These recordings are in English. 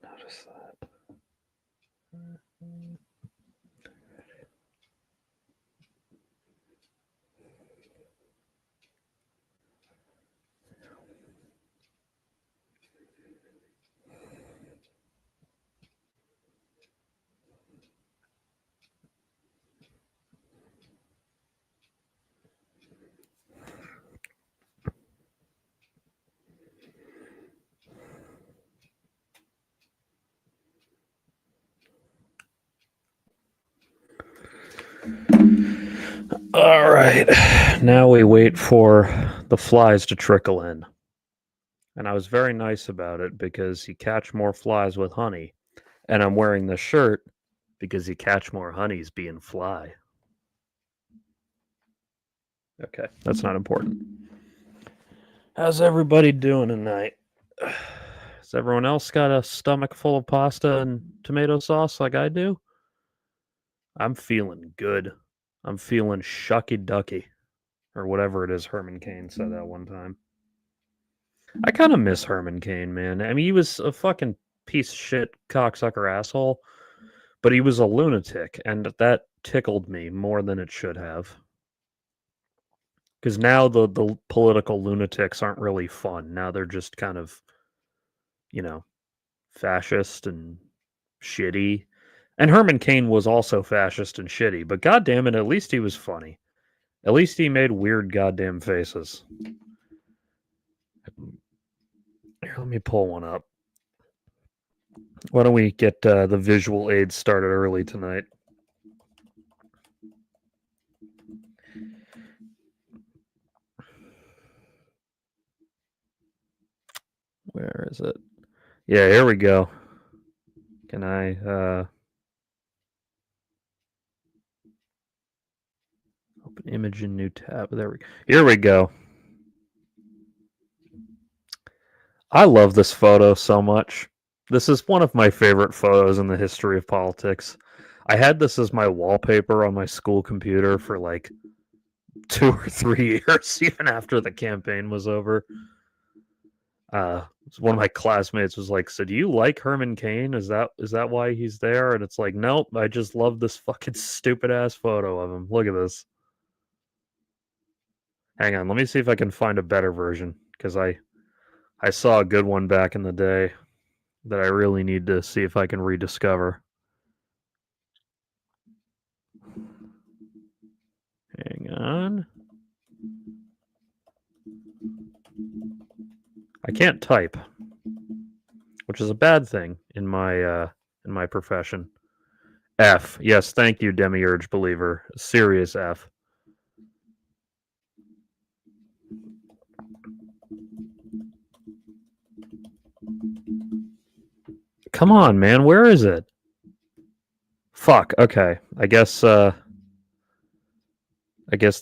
not notice that. All right. Now we wait for the flies to trickle in. And I was very nice about it because you catch more flies with honey. And I'm wearing this shirt because you catch more honeys being fly. Okay, that's not important. How's everybody doing tonight? Has everyone else got a stomach full of pasta and tomato sauce like I do? I'm feeling good. I'm feeling shucky ducky. Or whatever it is Herman Cain said that one time. I kind of miss Herman Cain, man. I mean, he was a fucking piece of shit, cocksucker asshole, but he was a lunatic, and that tickled me more than it should have. Because now the political lunatics aren't really fun. Now they're just kind of, you know, fascist and shitty. And Herman Cain was also fascist and shitty, but goddamn it, at least he was funny. At least he made weird goddamn faces. Here, let me pull one up. Why don't we get the visual aids started early tonight? Where is it? Yeah, here we go. Can I open image in new tab? There we go. Here we go. I love this photo so much. This is one of my favorite photos in the history of politics. I had this as my wallpaper on my school computer for like 2 or 3 years, even after the campaign was over. One of my classmates was like, "So do you like Herman Cain? Is that why he's there?" And it's like, "Nope, I just love this fucking stupid ass photo of him. Look at this." Hang on, let me see if I can find a better version because I saw a good one back in the day that I really need to see if I can rediscover. Hang on. I can't type, which is a bad thing in my profession. F. Yes, thank you, Demiurge Believer. Serious F. Come on, man. Where is it? Fuck. Okay. I guess the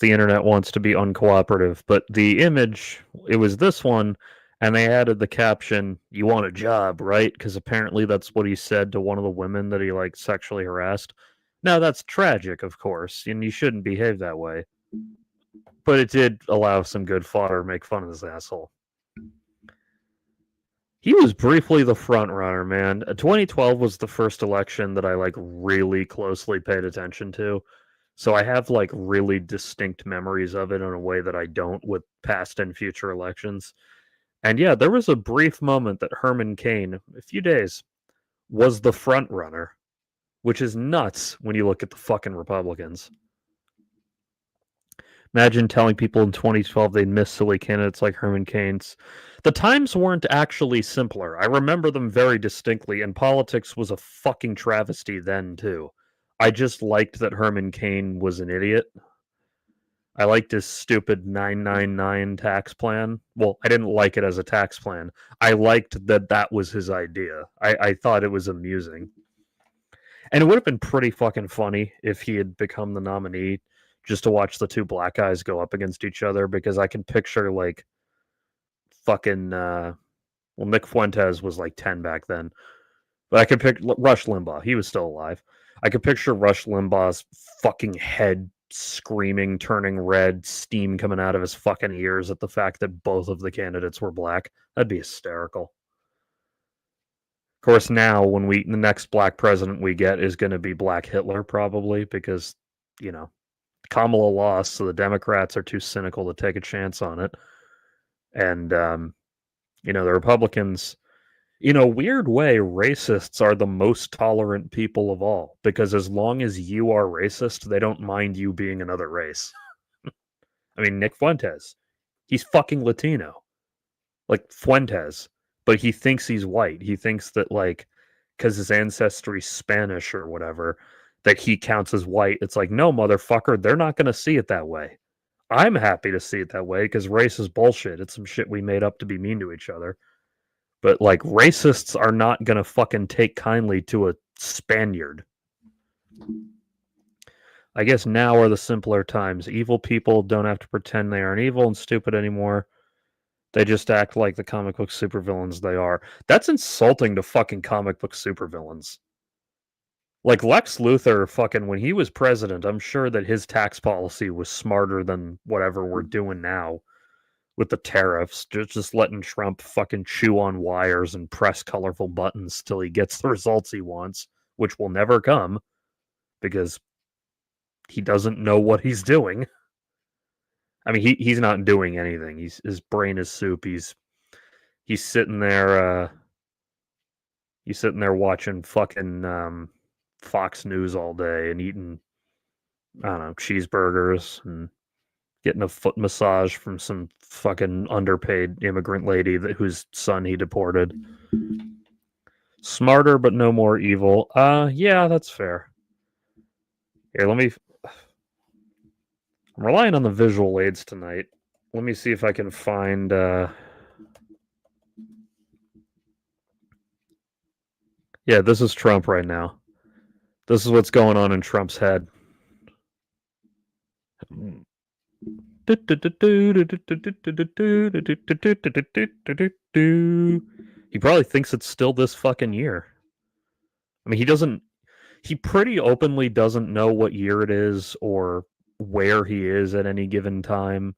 internet wants to be uncooperative, but the image, it was this one, and they added the caption, "You want a job, right?" Because apparently that's what he said to one of the women that he like sexually harassed. Now that's tragic, of course, and you shouldn't behave that way. But it did allow some good fodder to make fun of this asshole. He was briefly the front runner, man. 2012 was the first election that I like really closely paid attention to. So I have like really distinct memories of it in a way that I don't with past and future elections. And yeah, there was a brief moment that Herman Cain, a few days, was the front runner, which is nuts when you look at the fucking Republicans. Imagine telling people in 2012 they'd miss silly candidates like Herman Cain's. The times weren't actually simpler. I remember them very distinctly, and politics was a fucking travesty then, too. I just liked that Herman Cain was an idiot. I liked his stupid 999 tax plan. Well, I didn't like it as a tax plan. I liked that that was his idea. I thought it was amusing. And it would have been pretty fucking funny if he had become the nominee just to watch the two black guys go up against each other because I can picture like fucking well Nick Fuentes was like 10 back then. But I could pick Rush Limbaugh. He was still alive. I could picture Rush Limbaugh's fucking head screaming, turning red, steam coming out of his fucking ears at the fact that both of the candidates were black. That'd be hysterical. Of course, now when the next black president we get is going to be Black Hitler, probably, because, you know, Kamala lost, so the Democrats are too cynical to take a chance on it. And, you know, the Republicans, in a weird way, racists are the most tolerant people of all, because as long as you are racist, they don't mind you being another race. I mean, Nick Fuentes, he's fucking Latino, like Fuentes, but he thinks he's white. He thinks that, like, because his ancestry's Spanish or whatever, that he counts as white. It's like, no, motherfucker, they're not going to see it that way. I'm happy to see it that way because race is bullshit. It's some shit we made up to be mean to each other. But, like, racists are not going to fucking take kindly to a Spaniard. I guess now are the simpler times. Evil people don't have to pretend they aren't evil and stupid anymore. They just act like the comic book supervillains they are. That's insulting to fucking comic book supervillains. Like Lex Luthor, fucking, when he was president, I'm sure that his tax policy was smarter than whatever we're doing now with the tariffs. Just letting Trump fucking chew on wires and press colorful buttons till he gets the results he wants, which will never come because he doesn't know what he's doing. I mean, he's not doing anything. His brain is soup. He's sitting there. He's sitting there watching fucking Fox News all day and eating, I don't know, cheeseburgers and getting a foot massage from some fucking underpaid immigrant lady whose son he deported. Smarter but no more evil. Yeah, that's fair. Here, I'm relying on the visual aids tonight. Let me see if I can find yeah, this is Trump right now. This is what's going on in Trump's head. He probably thinks it's still this fucking year. I mean, he pretty openly doesn't know what year it is or where he is at any given time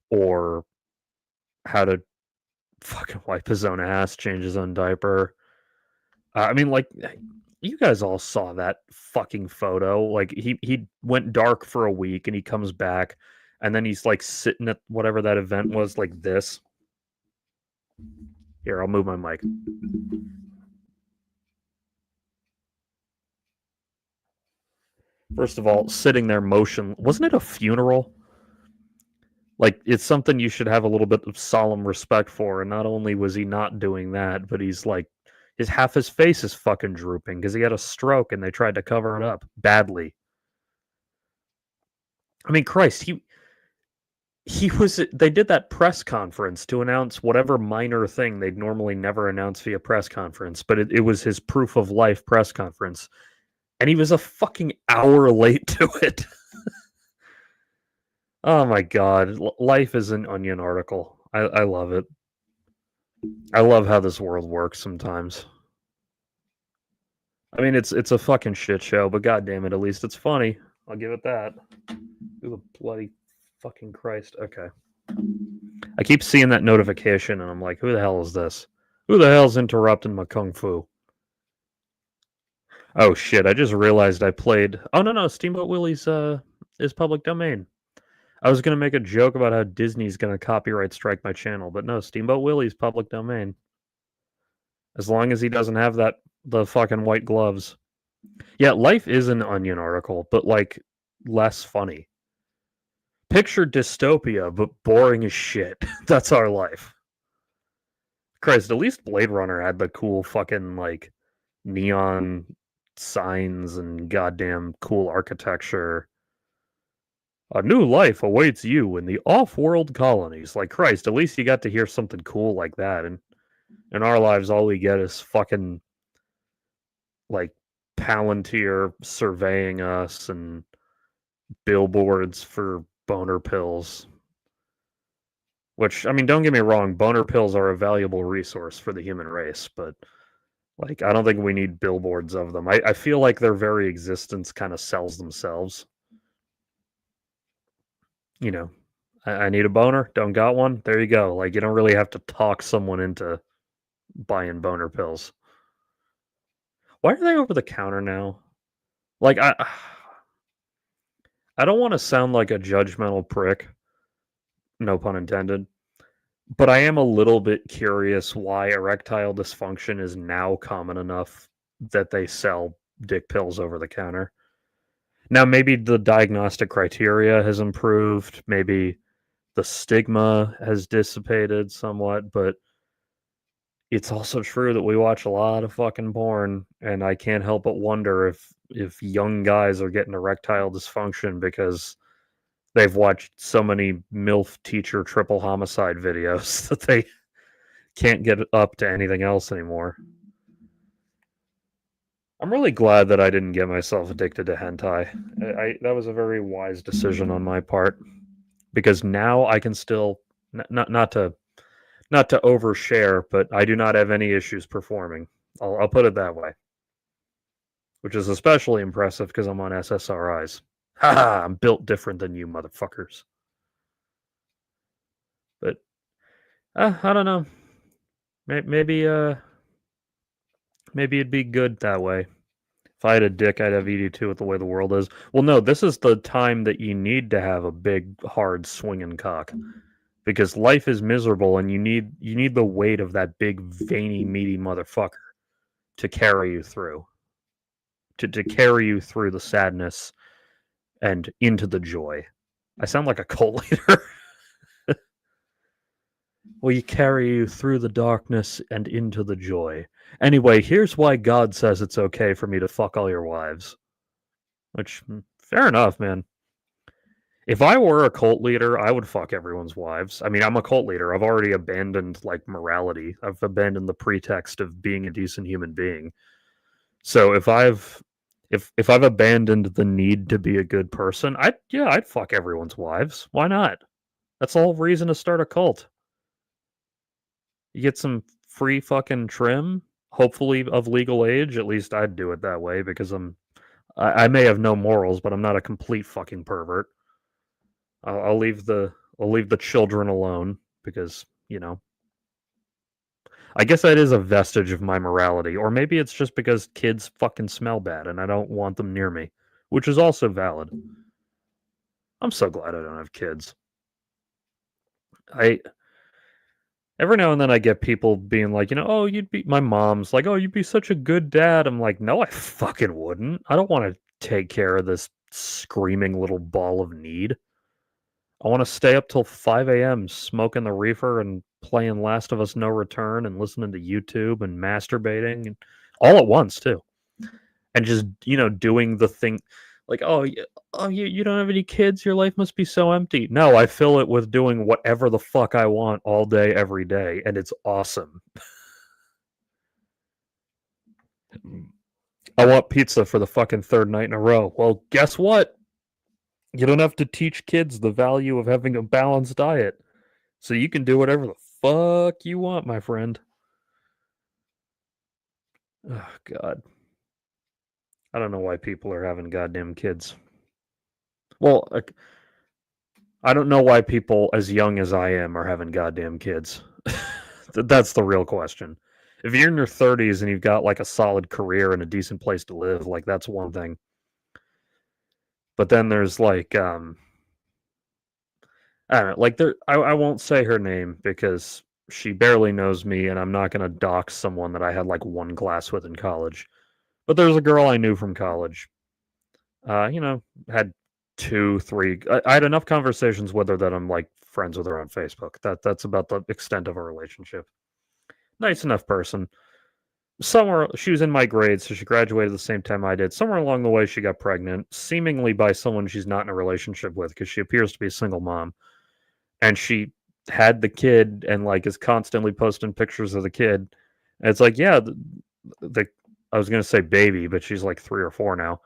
or how to fucking wipe his own ass, change his own diaper. I mean, like, you guys all saw that fucking photo. Like, he went dark for a week and he comes back and then he's like sitting at whatever that event was, like this. Here, I'll move my mic. First of all, sitting there motion. Wasn't it a funeral? Like, it's something you should have a little bit of solemn respect for. And not only was he not doing that, but he's like, half his face is fucking drooping because he had a stroke and they tried to cover it up badly. I mean, Christ, they did that press conference to announce whatever minor thing they'd normally never announce via press conference, but it was his proof of life press conference. And he was a fucking hour late to it. Oh my god, life is an Onion article. I love it. I love how this world works sometimes. I mean, it's a fucking shit show, but goddamn it, at least it's funny. I'll give it that. Who the bloody fucking Christ? Okay. I keep seeing that notification, and I'm like, who the hell is this? Who the hell's interrupting my kung fu? Oh shit! I just realized I played. Oh no, Steamboat Willie's is public domain. I was gonna make a joke about how Disney's gonna copyright strike my channel, but no, Steamboat Willie's public domain. As long as he doesn't have the fucking white gloves. Yeah, life is an Onion article, but like less funny. Picture dystopia, but boring as shit. That's our life. Christ, at least Blade Runner had the cool fucking like neon signs and goddamn cool architecture. A new life awaits you in the off-world colonies. Like, Christ, at least you got to hear something cool like that. And in our lives, all we get is fucking like Palantir surveying us and billboards for boner pills. Which, I mean, don't get me wrong, boner pills are a valuable resource for the human race, but like, I don't think we need billboards of them. I feel like their very existence kind of sells themselves. You know, I need a boner, don't got one, there you go. Like, you don't really have to talk someone into buying boner pills. Why are they over the counter now? Like, I don't want to sound like a judgmental prick, no pun intended, but I am a little bit curious why erectile dysfunction is now common enough that they sell dick pills over the counter. Now, maybe the diagnostic criteria has improved, maybe the stigma has dissipated somewhat, but it's also true that we watch a lot of fucking porn, and I can't help but wonder if young guys are getting erectile dysfunction because they've watched so many MILF teacher triple homicide videos that they can't get up to anything else anymore. I'm really glad that I didn't get myself addicted to hentai. That was a very wise decision on my part because now I can still not to overshare, but I do not have any issues performing. I'll put it that way, which is especially impressive because I'm on SSRIs. Haha, I'm built different than you motherfuckers. But I don't know. Maybe maybe it'd be good that way. If I had a dick, I'd have ED2 with the way the world is. Well, no, this is the time that you need to have a big, hard, swinging cock, because life is miserable, and you need the weight of that big, veiny, meaty motherfucker to carry you through, to carry you through the sadness and into the joy. I sound like a cult leader. We carry you through the darkness and into the joy. Anyway, here's why God says it's okay for me to fuck all your wives. Which, fair enough, man. If I were a cult leader, I would fuck everyone's wives. I mean, I'm a cult leader. I've already abandoned like morality. I've abandoned the pretext of being a decent human being. So if I've abandoned the need to be a good person, I'd fuck everyone's wives. Why not? That's the whole reason to start a cult. You get some free fucking trim, hopefully of legal age. At least I'd do it that way because I may have no morals, but I'm not a complete fucking pervert. I'll leave the children alone because, you know, I guess that is a vestige of my morality, or maybe it's just because kids fucking smell bad and I don't want them near me, which is also valid. I'm so glad I don't have kids. I Every now and then I get people being like, oh, you'd be my mom's like, oh, you'd be such a good dad. I'm like, no, I fucking wouldn't. I don't want to take care of this screaming little ball of need. I want to stay up till 5 a.m. smoking the reefer and playing Last of Us No Return and listening to YouTube and masturbating and all at once too. And just, doing the thing like, oh, you don't have any kids, your life must be so empty. No, I fill it with doing whatever the fuck I want all day, every day, and it's awesome. I want pizza for the fucking third night in a row. Well, guess what? You don't have to teach kids the value of having a balanced diet. So you can do whatever the fuck you want, my friend. Oh, God. I don't know why people are having goddamn kids. Well, I don't know why people as young as I am are having goddamn kids. That's the real question. If you're in your 30s and you've got like a solid career and a decent place to live, like that's one thing. But then there's like I don't know, like I won't say her name because she barely knows me and I'm not going to dox someone that I had like one class with in college. But there's a girl I knew from college. Had 2, 3 I had enough conversations with her that I'm like friends with her on Facebook. That's about the extent of our relationship. Nice enough person. Somewhere she was in my grade, so she graduated the same time I did. Somewhere along the way, she got pregnant, seemingly by someone she's not in a relationship with, because she appears to be a single mom. And she had the kid, and like is constantly posting pictures of the kid. And it's like, yeah, I was gonna say baby, but she's like 3 or 4 now.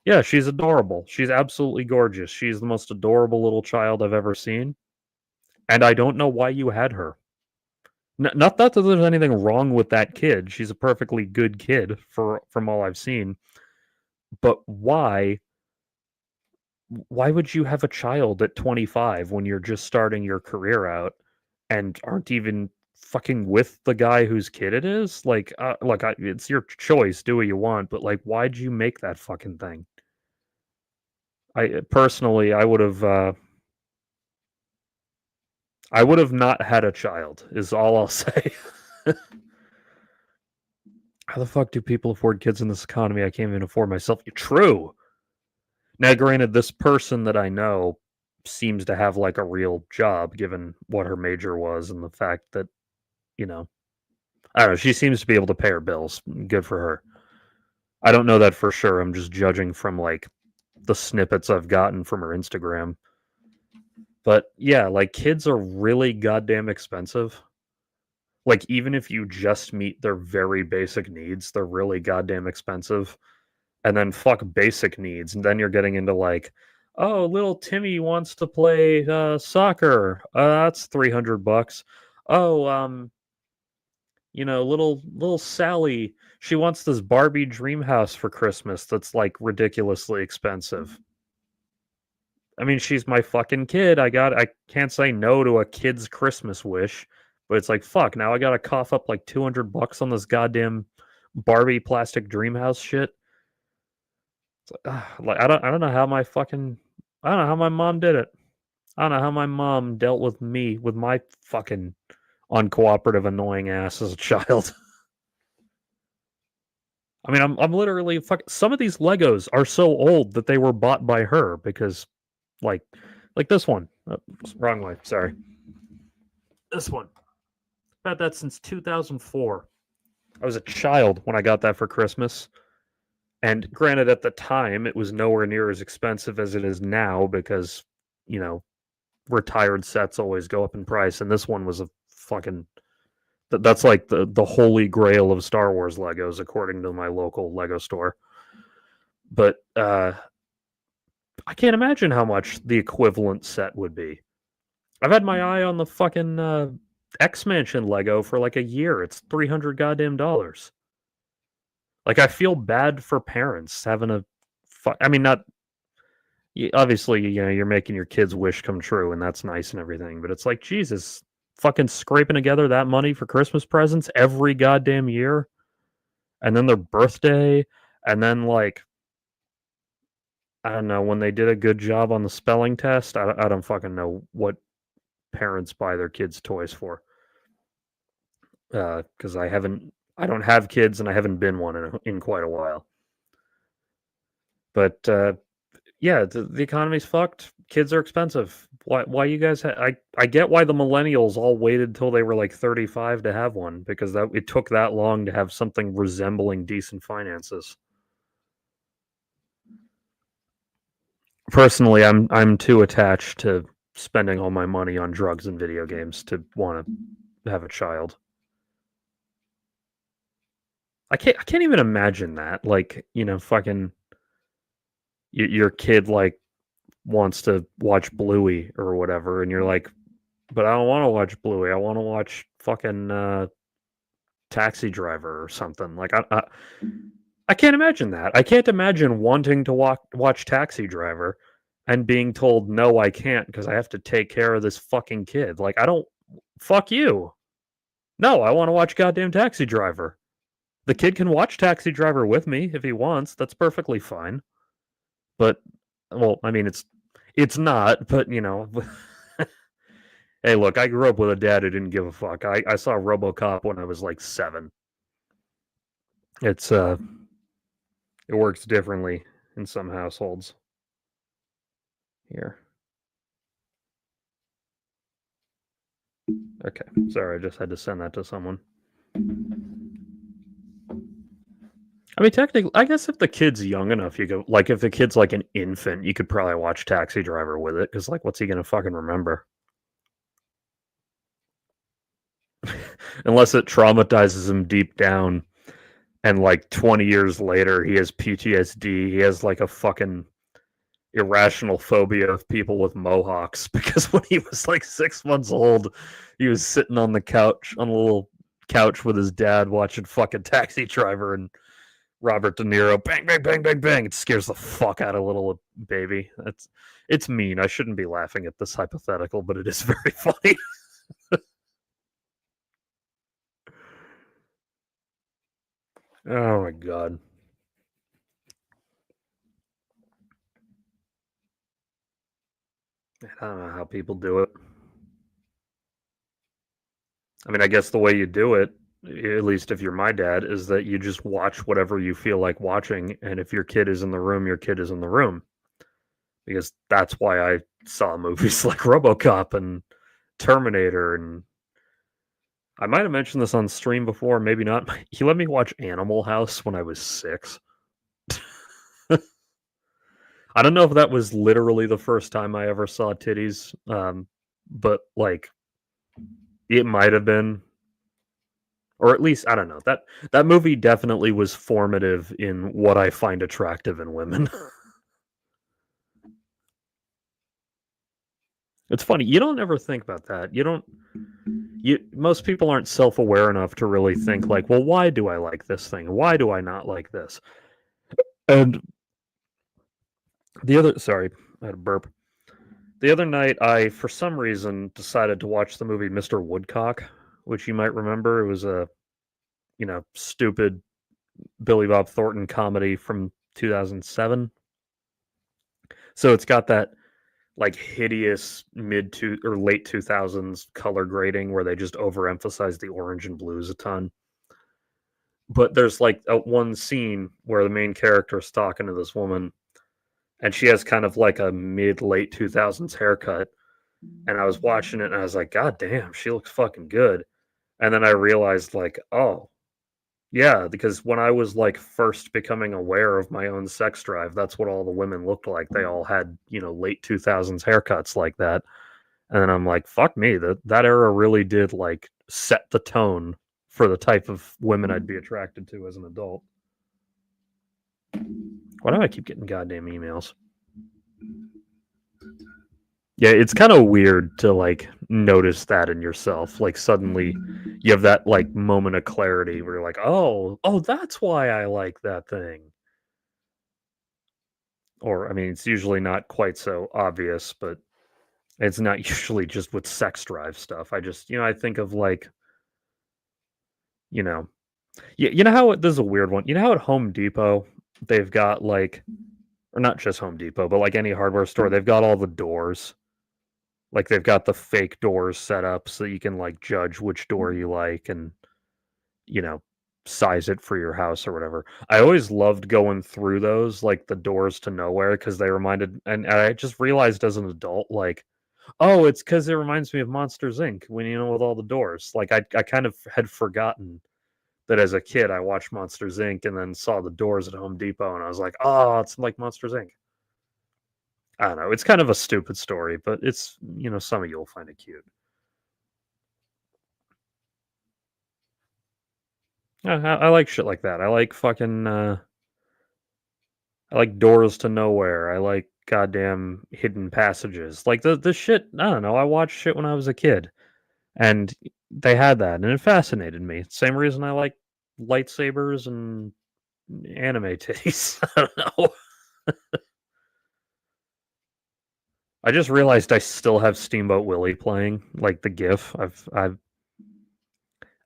Yeah, she's adorable. She's absolutely gorgeous. She's the most adorable little child I've ever seen. And I don't know why you had her. Not that there's anything wrong with that kid. She's a perfectly good kid from all I've seen. But why would you have a child at 25 when you're just starting your career out and aren't even fucking with the guy whose kid it is. Like, look, it's your choice. Do what you want, but like, why'd you make that fucking thing? I personally, I would have not had a child. Is all I'll say. How the fuck do people afford kids in this economy? I can't even afford myself. True. Now, granted, this person that I know seems to have like a real job, given what her major was and the fact that, you know, I don't know, she seems to be able to pay her bills. Good for her. I don't know that for sure. I'm just judging from like the snippets I've gotten from her Instagram. But yeah, like kids are really goddamn expensive. Like even if you just meet their very basic needs, they're really goddamn expensive. And then fuck basic needs, and then you're getting into like, oh, little Timmy wants to play soccer. That's $300. Oh, little Sally, she wants this Barbie dream house for Christmas that's like ridiculously expensive. I mean, she's my fucking kid. I can't say no to a kid's Christmas wish, but it's like fuck, now I gotta cough up like $200 on this goddamn Barbie plastic dream house shit. Like I don't know how I don't know how my mom did it. I don't know how my mom dealt with me with my fucking uncooperative, annoying ass as a child. I mean, I'm literally some of these Legos are so old that they were bought by her because, like, this one. Oh, wrong way. Sorry. This one. I've had that since 2004. I was a child when I got that for Christmas. And granted, at the time, it was nowhere near as expensive as it is now because, you know, retired sets always go up in price. And this one was a fucking that's like the holy grail of Star Wars Legos, according to my local Lego store. But I can't imagine how much the equivalent set would be. I've had my eye on the fucking X Mansion Lego for like a year. It's $300 goddamn dollars. Like I feel bad for parents having a. I mean, not obviously, you know, you're making your kids' wish come true, and that's nice and everything. But it's like Jesus, fucking scraping together that money for Christmas presents every goddamn year, and then their birthday, and then like I don't know when they did a good job on the spelling test. I don't fucking know what parents buy their kids toys for. Because I don't have kids, and I haven't been one in quite a while. But yeah, the economy's fucked. Kids are expensive. Why you guys? I get why the millennials all waited till they were like 35 to have one because it took that long to have something resembling decent finances. Personally, I'm too attached to spending all my money on drugs and video games to want to have a child. I can't even imagine that. Like, you know, fucking your kid like wants to watch Bluey or whatever, and you're like, but I don't want to watch Bluey. I want to watch fucking Taxi Driver or something. Like I can't imagine that. I can't imagine wanting to watch Taxi Driver and being told no, I can't because I have to take care of this fucking kid. Like I don't. Fuck you. No, I want to watch goddamn Taxi Driver. The kid can watch Taxi Driver with me if he wants. That's perfectly fine. But well, I mean it's not, but you know, hey, look, I grew up with a dad who didn't give a fuck. I saw RoboCop when I was like 7. It's it works differently in some households. Here. Okay. Sorry, I just had to send that to someone. I mean, technically, I guess if the kid's young enough, you could like if the kid's like an infant, you could probably watch Taxi Driver with it because like, what's he gonna fucking remember? Unless it traumatizes him deep down, and like 20 years later, he has PTSD. He has like a fucking irrational phobia of people with mohawks because when he was like 6 months old, he was sitting on the couch on a little couch with his dad watching fucking Taxi Driver and Robert De Niro, bang, bang, bang, bang, bang. It scares the fuck out of little baby. It's mean. I shouldn't be laughing at this hypothetical, but it is very funny. Oh my god. I don't know how people do it. I mean, I guess the way you do it, at least if you're my dad, is that you just watch whatever you feel like watching, and if your kid is in the room, your kid is in the room. Because that's why I saw movies like RoboCop and Terminator, and I might have mentioned this on stream before, maybe not. He let me watch Animal House when I was 6. I don't know if that was literally the first time I ever saw titties, but like it might have been, or at least I don't know. That movie definitely was formative in what I find attractive in women. It's funny, you don't ever think about that. Most people aren't self-aware enough to really think like, well, why do I like this thing? Why do I not like this? And sorry, I had a burp. The other night, I, for some reason, decided to watch the movie Mr. Woodcock, which you might remember. It was a, stupid Billy Bob Thornton comedy from 2007. So it's got that like hideous mid to or late 2000s color grading where they just overemphasize the orange and blues a ton. But there's like one scene where the main character is talking to this woman and she has kind of like a mid late 2000s haircut. And I was watching it and I was like, God damn, she looks fucking good. And then I realized, like, oh, yeah, because when I was like first becoming aware of my own sex drive, that's what all the women looked like. They all had, late 2000s haircuts like that. And then I'm like, fuck me, that era really did like set the tone for the type of women I'd be attracted to as an adult. Why do I keep getting goddamn emails? Yeah, it's kind of weird to like notice that in yourself. Like suddenly you have that like moment of clarity where you're like, "Oh, that's why I like that thing." Or I mean, it's usually not quite so obvious, but it's not usually just with sex drive stuff. I just, I think of like, you know, you know how this is a weird one. You know how at Home Depot they've got like, or not just Home Depot, but like any hardware store, they've got all the doors. Like they've got the fake doors set up so you can like judge which door you like and, you know, size it for your house or whatever. I always loved going through those, like the doors to nowhere, because they reminded, and I just realized as an adult, like, oh, it's because it reminds me of Monsters Inc. When with all the doors. Like I kind of had forgotten that as a kid I watched Monsters Inc. and then saw the doors at Home Depot, and I was like, oh, it's like Monsters Inc. I don't know. It's kind of a stupid story, but it's some of you will find it cute. Yeah, I like shit like that. I like fucking. I like Doors to Nowhere. I like goddamn Hidden Passages. Like the shit. I don't know. I watched shit when I was a kid, and they had that, and it fascinated me. Same reason I like lightsabers and anime titties. I don't know. I just realized I still have Steamboat Willie playing, like the GIF. I've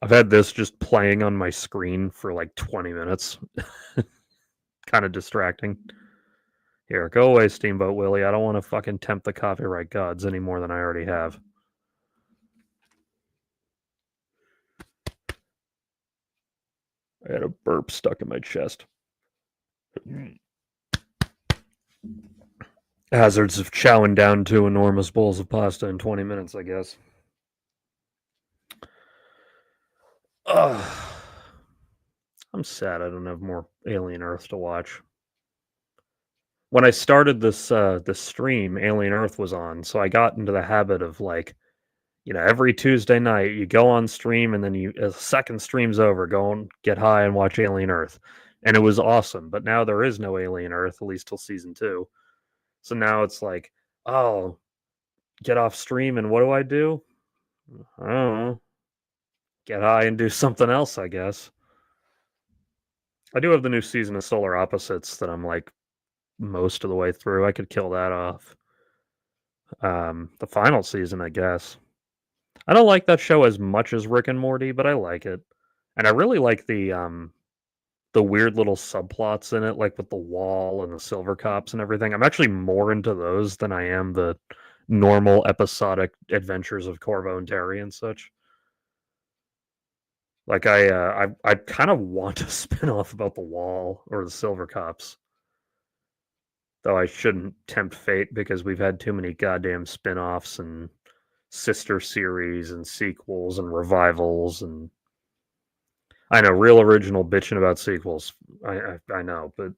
had this just playing on my screen for like 20 minutes. Kind of distracting. Here, go away, Steamboat Willie. I don't want to fucking tempt the copyright gods any more than I already have. I had a burp stuck in my chest. Hazards of chowing down 2 enormous bowls of pasta in 20 minutes, I guess. Ugh. I'm sad I don't have more Alien Earth to watch. When I started this stream, Alien Earth was on, so I got into the habit of like, every Tuesday night you go on stream and then second stream's over, go and get high and watch Alien Earth. And it was awesome. But now there is no Alien Earth, at least till season 2. So now it's like, oh, get off stream and what do I do? I don't know. Get high and do something else, I guess. I do have the new season of Solar Opposites that I'm like most of the way through. I could kill that off. The final season, I guess. I don't like that show as much as Rick and Morty, but I like it. And I really like the weird little subplots in it, like with the wall and the silver cops and everything. I'm actually more into those than I am the normal episodic adventures of Corvo and Terry and such. Like I kind of want a spin-off about the wall or the silver cops. Though I shouldn't tempt fate because we've had too many goddamn spin-offs and sister series and sequels and revivals, and I know, real original bitching about sequels. I know, but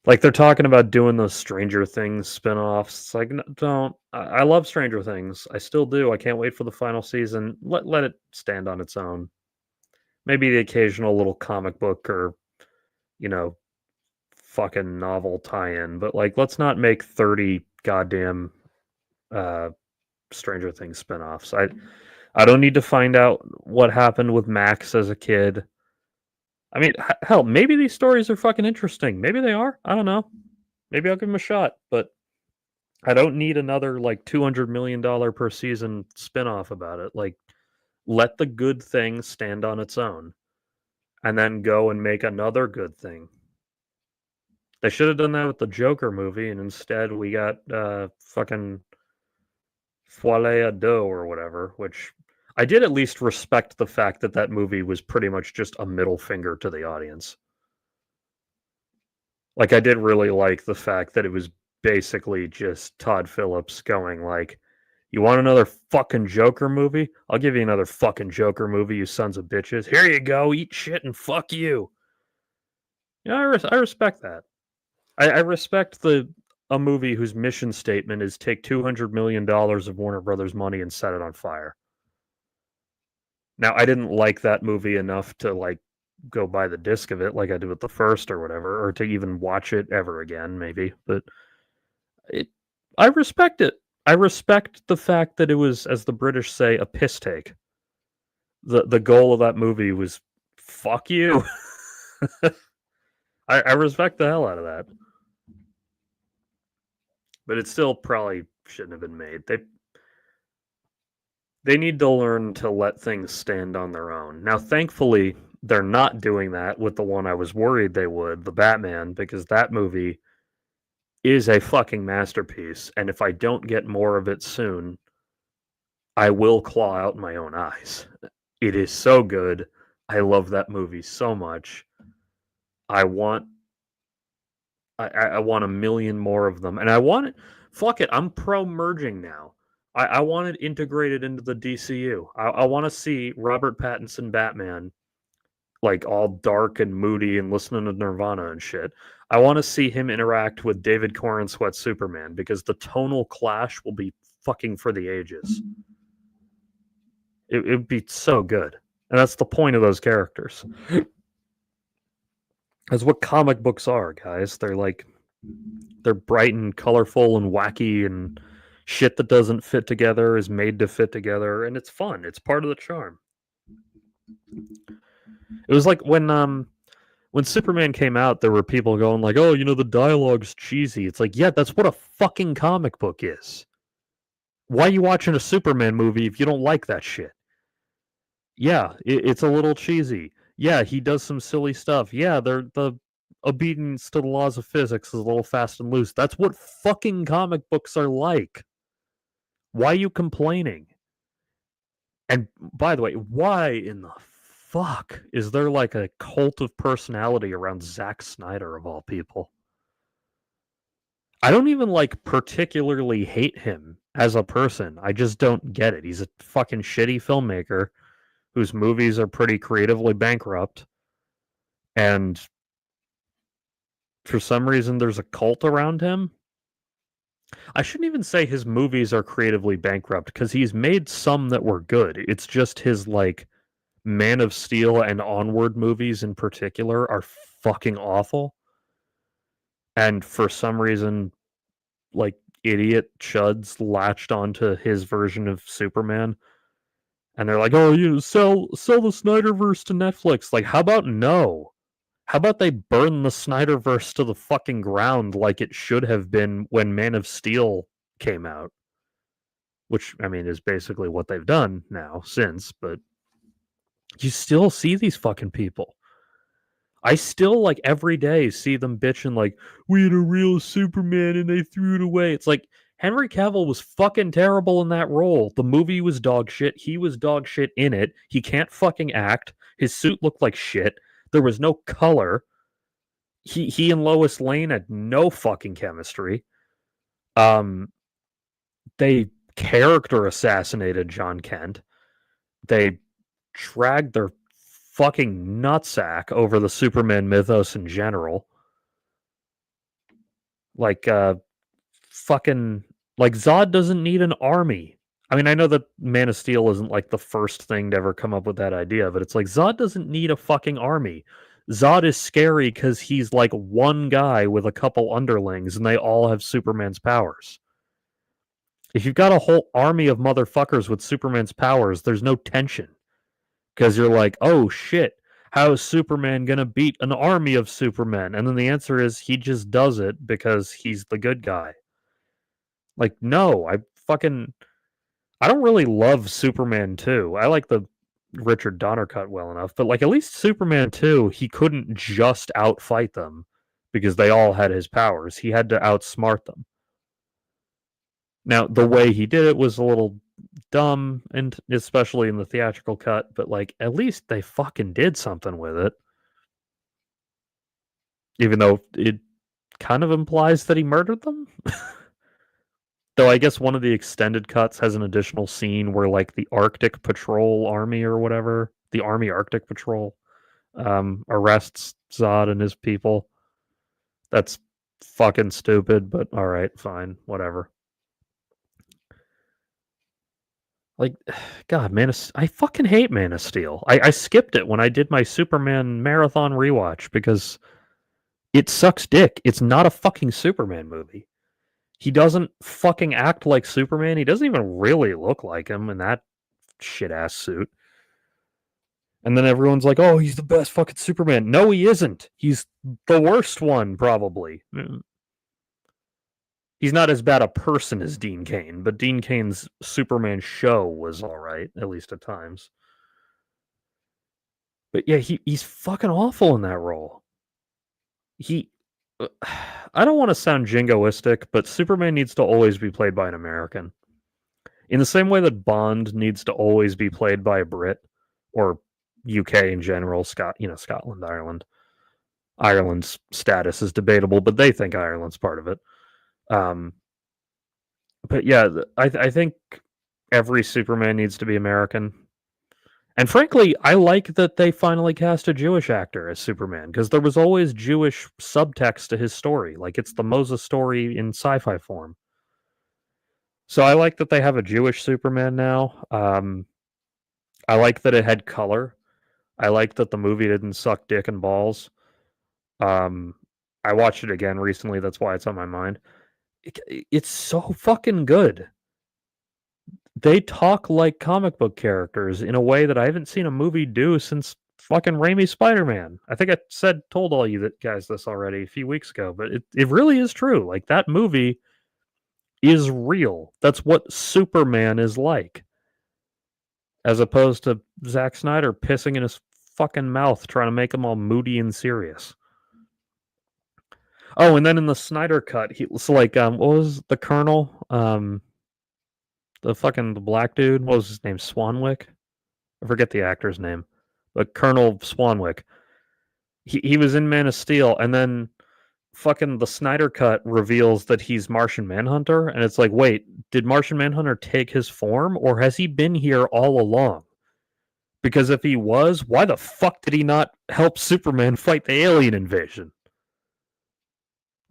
like they're talking about doing those Stranger Things spin-offs. It's like, don't. I love Stranger Things. I still do. I can't wait for the final season. Let it stand on its own. Maybe the occasional little comic book or, you know, fucking novel tie-in, but like let's not make 30 goddamn Stranger Things spin-offs. I don't need to find out what happened with Max as a kid. I mean, hell, maybe these stories are fucking interesting. Maybe they are. I don't know. Maybe I'll give them a shot, but I don't need another like $200 million per season spin-off about it. Like, let the good thing stand on its own and then go and make another good thing. They should have done that with the Joker movie, and instead we got fucking Folie à Deux or whatever, which I did at least respect the fact that that movie was pretty much just a middle finger to the audience. Like, I did really like the fact that it was basically just Todd Phillips going like, you want another fucking Joker movie? I'll give you another fucking Joker movie, you sons of bitches. Here you go, eat shit and fuck you. You know, I respect that. I respect a movie whose mission statement is take $200 million of Warner Brothers money and set it on fire. Now, I didn't like that movie enough to like go buy the disc of it like I did with the first or whatever, or to even watch it ever again, maybe. But I respect it. I respect the fact that it was, as the British say, a piss take. The goal of that movie was fuck you. I respect the hell out of that. But it still probably shouldn't have been made. They need to learn to let things stand on their own. Now, thankfully, they're not doing that with the one I was worried they would, the Batman, because that movie is a fucking masterpiece. And if I don't get more of it soon, I will claw out my own eyes. It is so good. I love that movie so much. I want a million more of them. And I want it. Fuck it. I'm pro merging now. I want it integrated into the DCU. I want to see Robert Pattinson Batman like all dark and moody and listening to Nirvana and shit. I want to see him interact with David Corenswet Superman because the tonal clash will be fucking for the ages. It would be so good. And that's the point of those characters. That's what comic books are, guys. They're bright and colorful and wacky, and shit that doesn't fit together is made to fit together, and it's fun. It's part of the charm. It was like when Superman came out, there were people going like, "Oh, you know, the dialogue's cheesy." It's like, yeah, that's what a fucking comic book is. Why are you watching a Superman movie if you don't like that shit? Yeah, it's a little cheesy. Yeah, he does some silly stuff. Yeah, the obedience to the laws of physics is a little fast and loose. That's what fucking comic books are like. Why are you complaining? And by the way, why in the fuck is there like a cult of personality around Zack Snyder of all people? I don't even like particularly hate him as a person. I just don't get it. He's a fucking shitty filmmaker whose movies are pretty creatively bankrupt. And for some reason, there's a cult around him. I shouldn't even say his movies are creatively bankrupt because he's made some that were good. It's just his like Man of Steel and Onward movies in particular are fucking awful. And for some reason, like idiot chuds latched onto his version of Superman. And they're like, oh, you sell the Snyderverse to Netflix. Like, how about no? How about they burn the Snyderverse to the fucking ground like it should have been when Man of Steel came out? Which, I mean, is basically what they've done now since, but you still see these fucking people. I still like every day see them bitching like we had a real Superman and they threw it away. It's like Henry Cavill was fucking terrible in that role. The movie was dog shit. He was dog shit in it. He can't fucking act. His suit looked like shit. There was no color. He and Lois Lane had no fucking chemistry. Um they character assassinated John Kent. They dragged their fucking nutsack over the Superman mythos in general. Like, fucking, like, Zod doesn't need an army. I mean, I know that Man of Steel isn't like the first thing to ever come up with that idea, but it's like Zod doesn't need a fucking army. Zod is scary because he's like one guy with a couple underlings and they all have Superman's powers. If you've got a whole army of motherfuckers with Superman's powers, there's no tension. Because you're like, oh shit, how is Superman gonna beat an army of Supermen? And then the answer is he just does it because he's the good guy. Like, no, I don't really love Superman 2. I like the Richard Donner cut well enough, but like at least Superman 2, he couldn't just outfight them because they all had his powers. He had to outsmart them. Now, the way he did it was a little dumb, and especially in the theatrical cut, but like at least they fucking did something with it. Even though it kind of implies that he murdered them. Though I guess one of the extended cuts has an additional scene where like the Arctic Patrol Army or whatever, the Army Arctic Patrol, arrests Zod and his people. That's fucking stupid, but all right, fine, whatever. Like, God, I fucking hate Man of Steel. I skipped it when I did my Superman marathon rewatch because it sucks dick. It's not a fucking Superman movie. He doesn't fucking act like Superman. He doesn't even really look like him in that shit ass suit. And then everyone's like, oh, he's the best fucking Superman. No, he isn't. He's the worst one, probably. He's not as bad a person as Dean Cain, but Dean Cain's Superman show was all right, at least at times. But yeah, he's fucking awful in that role. I don't want to sound jingoistic, but Superman needs to always be played by an American. In the same way that Bond needs to always be played by a Brit or UK in general, Scotland, Ireland. Ireland's status is debatable, but they think Ireland's part of it. But yeah, I think every Superman needs to be American. And frankly, I like that they finally cast a Jewish actor as Superman because there was always Jewish subtext to his story. Like it's the Moses story in sci-fi form. So I like that they have a Jewish Superman now. I like that it had color. I like that the movie didn't suck dick and balls. I watched it again recently. That's why it's on my mind. It's so fucking good. They talk like comic book characters in a way that I haven't seen a movie do since fucking Raimi's Spider-Man. I think I told all you guys this already a few weeks ago, but it really is true. Like that movie is real. That's what Superman is like. As opposed to Zack Snyder pissing in his fucking mouth trying to make him all moody and serious. Oh, and then in the Snyder cut, what was the Colonel? The black dude, what was his name? Swanwick? I forget the actor's name. But Colonel Swanwick. He was in Man of Steel, and then fucking the Snyder cut reveals that he's Martian Manhunter, and it's like, wait, did Martian Manhunter take his form, or has he been here all along? Because if he was, why the fuck did he not help Superman fight the alien invasion?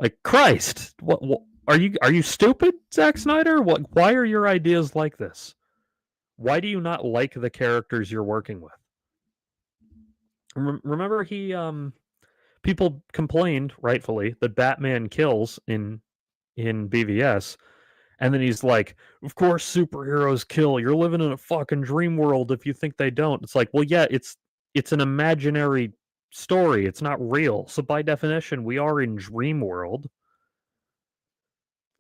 Like, Christ, what are you stupid, Zack Snyder? Why are your ideas like this? Why do you not like the characters you're working with? Remember people complained rightfully that Batman kills in BVS, and then he's like, of course superheroes kill. You're living in a fucking dream world if you think they don't. It's like, well, yeah, it's an imaginary story. It's not real. So by definition, we are in dream world.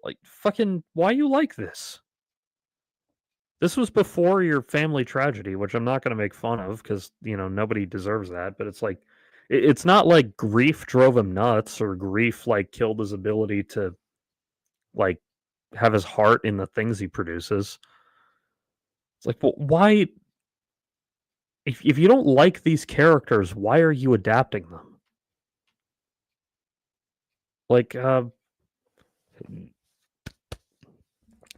Like, fucking, why you like this? This was before your family tragedy, which I'm not going to make fun of because, nobody deserves that. But it's like, It's not like grief drove him nuts or grief like killed his ability to like have his heart in the things he produces. It's like, well, why? If you don't like these characters, why are you adapting them? Like, I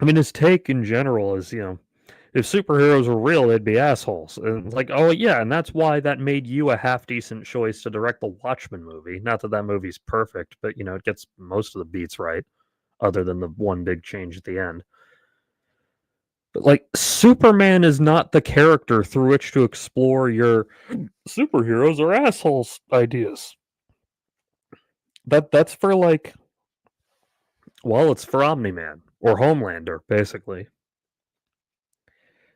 mean, his take in general is, if superheroes were real, they'd be assholes. And it's like, oh yeah, and that's why that made you a half decent choice to direct the Watchmen movie. Not that that movie's perfect, but it gets most of the beats right, other than the one big change at the end. But like, Superman is not the character through which to explore your superheroes are assholes ideas. That's for like, well, it's for Omni-Man or Homelander, basically.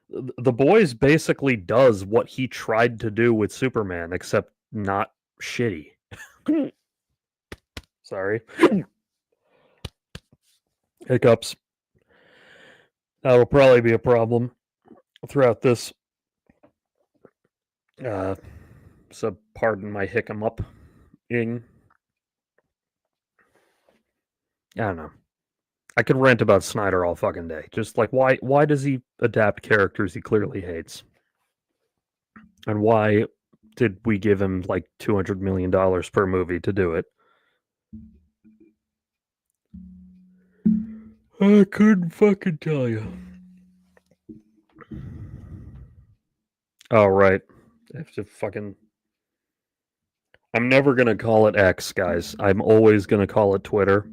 The Boys basically does what he tried to do with Superman, except not shitty. Sorry. Hiccups. That'll probably be a problem throughout this. So pardon my hiccup-ing. I don't know. I could rant about Snyder all fucking day. Just like, why does he adapt characters he clearly hates? And why did we give him like $200 million per movie to do it? I couldn't fucking tell you. Oh, right. I have to fucking... I'm never going to call it X, guys. I'm always going to call it Twitter.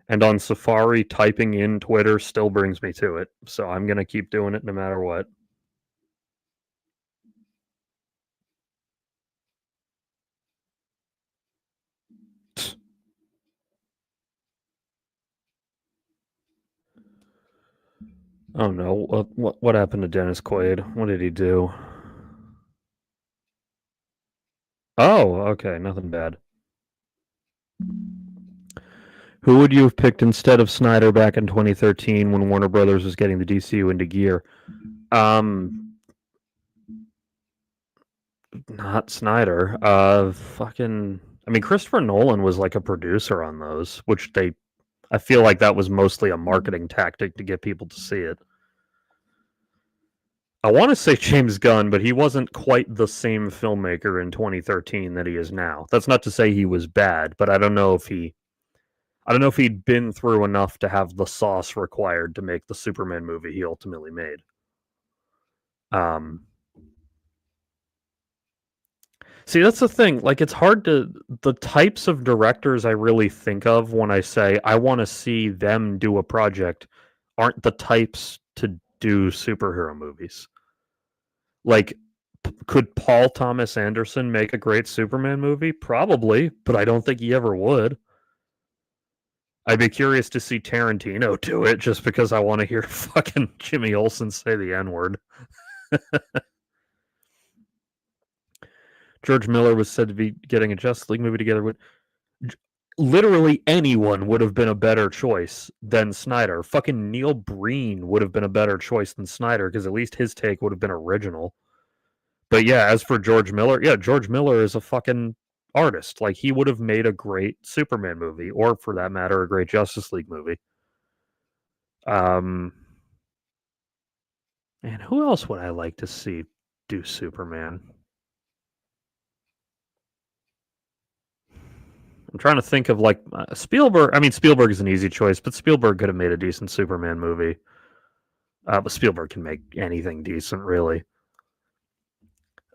And on Safari, typing in Twitter still brings me to it. So I'm going to keep doing it no matter what. Oh no, what happened to Dennis Quaid? What did he do? Oh, okay, nothing bad. Who would you have picked instead of Snyder back in 2013 when Warner Brothers was getting the DCU into gear? Not Snyder. I mean, Christopher Nolan was like a producer on those, which I feel like that was mostly a marketing tactic to get people to see it. I want to say James Gunn, but he wasn't quite the same filmmaker in 2013 that he is now. That's not to say he was bad, but I don't know if he'd been through enough to have the sauce required to make the Superman movie he ultimately made. See, that's the thing. Like, it's hard the types of directors I really think of when I say I want to see them do a project aren't the types to do superhero movies. Like, could Paul Thomas Anderson make a great Superman movie? Probably, but I don't think he ever would. I'd be curious to see Tarantino do it just because I want to hear fucking Jimmy Olsen say the N-word. George Miller was said to be getting a Justice League movie together with... Literally anyone would have been a better choice than Snyder. Fucking Neil Breen would have been a better choice than Snyder because at least his take would have been original. But yeah, as for George Miller, yeah, George Miller is a fucking artist. Like, he would have made a great Superman movie, or for that matter, a great Justice League movie. And who else would I like to see do Superman? I'm trying to think of like Spielberg. I mean, Spielberg is an easy choice, but Spielberg could have made a decent Superman movie. But Spielberg can make anything decent, really.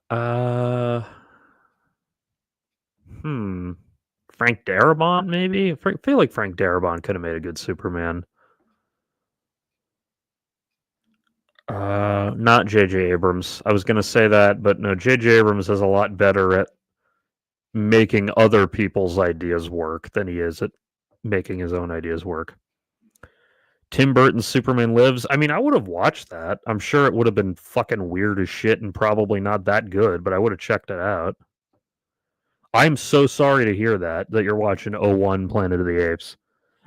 Frank Darabont, maybe? I feel like Frank Darabont could have made a good Superman. Not J.J. Abrams. I was going to say that, but no, J.J. Abrams is a lot better at making other people's ideas work than he is at making his own ideas work. Tim Burton's Superman Lives. I mean, I would have watched that. I'm sure it would have been fucking weird as shit and probably not that good, but I would have checked it out. I'm so sorry to hear that you're watching 01 Planet of the Apes.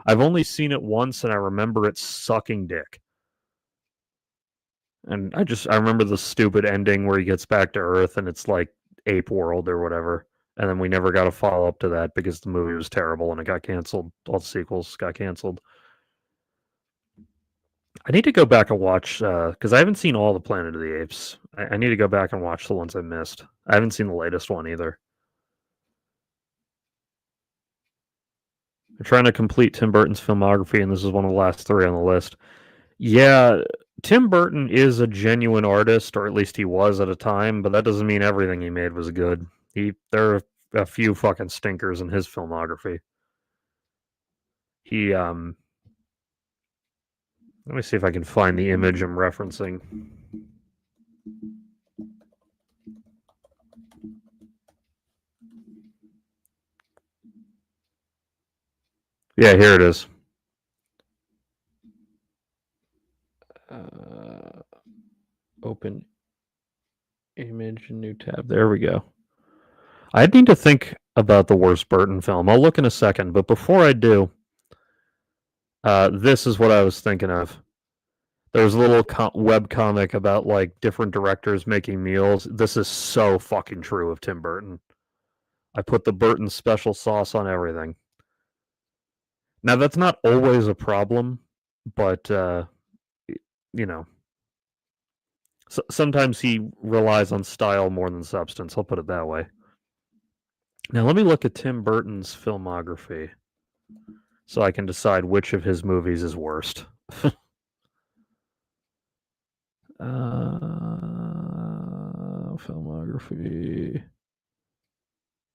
I've only seen it once and I remember it sucking dick. And I remember the stupid ending where he gets back to Earth and it's like Ape World or whatever. And then we never got a follow up to that because the movie was terrible and it got canceled. All the sequels got canceled. I need to go back and watch because I haven't seen all the Planet of the Apes. I need to go back and watch the ones I missed. I haven't seen the latest one either. I'm trying to complete Tim Burton's filmography, and this is one of the last 3 on the list. Yeah, Tim Burton is a genuine artist, or at least he was at a time, but that doesn't mean everything he made was good. There are a few fucking stinkers in his filmography. Let me see if I can find the image I'm referencing. Yeah, here it is. Open image, new tab. There we go. I need to think about the worst Burton film. I'll look in a second, but before I do, this is what I was thinking of. There was a little web comic about like different directors making meals. This is so fucking true of Tim Burton. I put the Burton special sauce on everything. Now that's not always a problem, but you know, sometimes he relies on style more than substance. I'll put it that way. Now let me look at Tim Burton's filmography so I can decide which of his movies is worst. Filmography.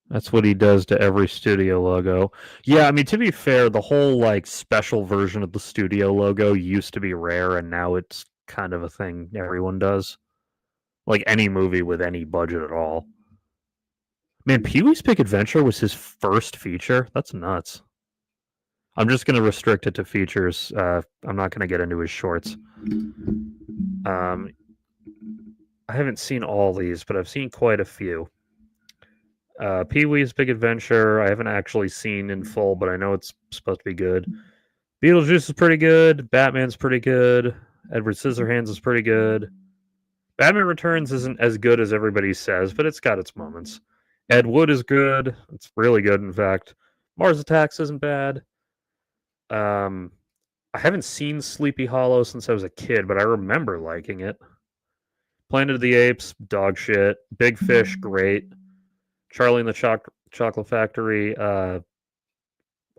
That's what he does to every studio logo. Yeah, I mean, to be fair, the whole like special version of the studio logo used to be rare, and now it's kind of a thing everyone does. Like any movie with any budget at all. Man, Pee-wee's Big Adventure was his first feature. That's nuts. I'm just going to restrict it to features. I'm not going to get into his shorts. I haven't seen all these, but I've seen quite a few. Pee-wee's Big Adventure, I haven't actually seen in full, but I know it's supposed to be good. Beetlejuice is pretty good. Batman's pretty good. Edward Scissorhands is pretty good. Batman Returns isn't as good as everybody says, but it's got its moments. Ed Wood is good. It's really good, in fact. Mars Attacks isn't bad. I haven't seen Sleepy Hollow since I was a kid, but I remember liking it. Planet of the Apes, dog shit. Big Fish, great. Charlie and the Chocolate Factory,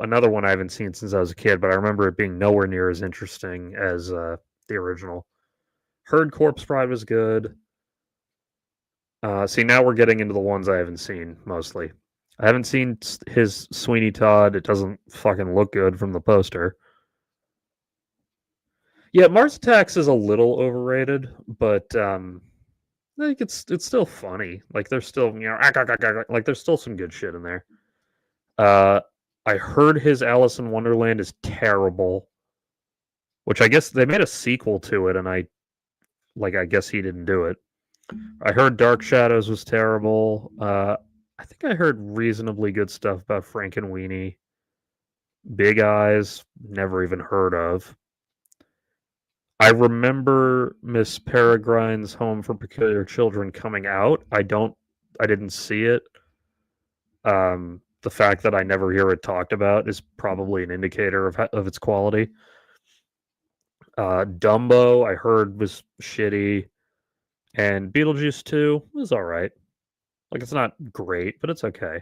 another one I haven't seen since I was a kid, but I remember it being nowhere near as interesting as the original. Herd Corpse Bride was good. See, now we're getting into the ones I haven't seen, mostly. I haven't seen his Sweeney Todd. It doesn't fucking look good from the poster. Yeah, Mars Attacks is a little overrated, but like it's still funny. Like there's still like there's still some good shit in there. I heard his Alice in Wonderland is terrible, which I guess they made a sequel to it, and I guess he didn't do it. I heard Dark Shadows was terrible. I think I heard reasonably good stuff about Frankenweenie. Big Eyes, never even heard of. I remember Miss Peregrine's Home for Peculiar Children coming out. I didn't see it. The fact that I never hear it talked about is probably an indicator of its quality. Dumbo, I heard was shitty, and Beetlejuice 2 was all right. Like it's not great, but it's okay.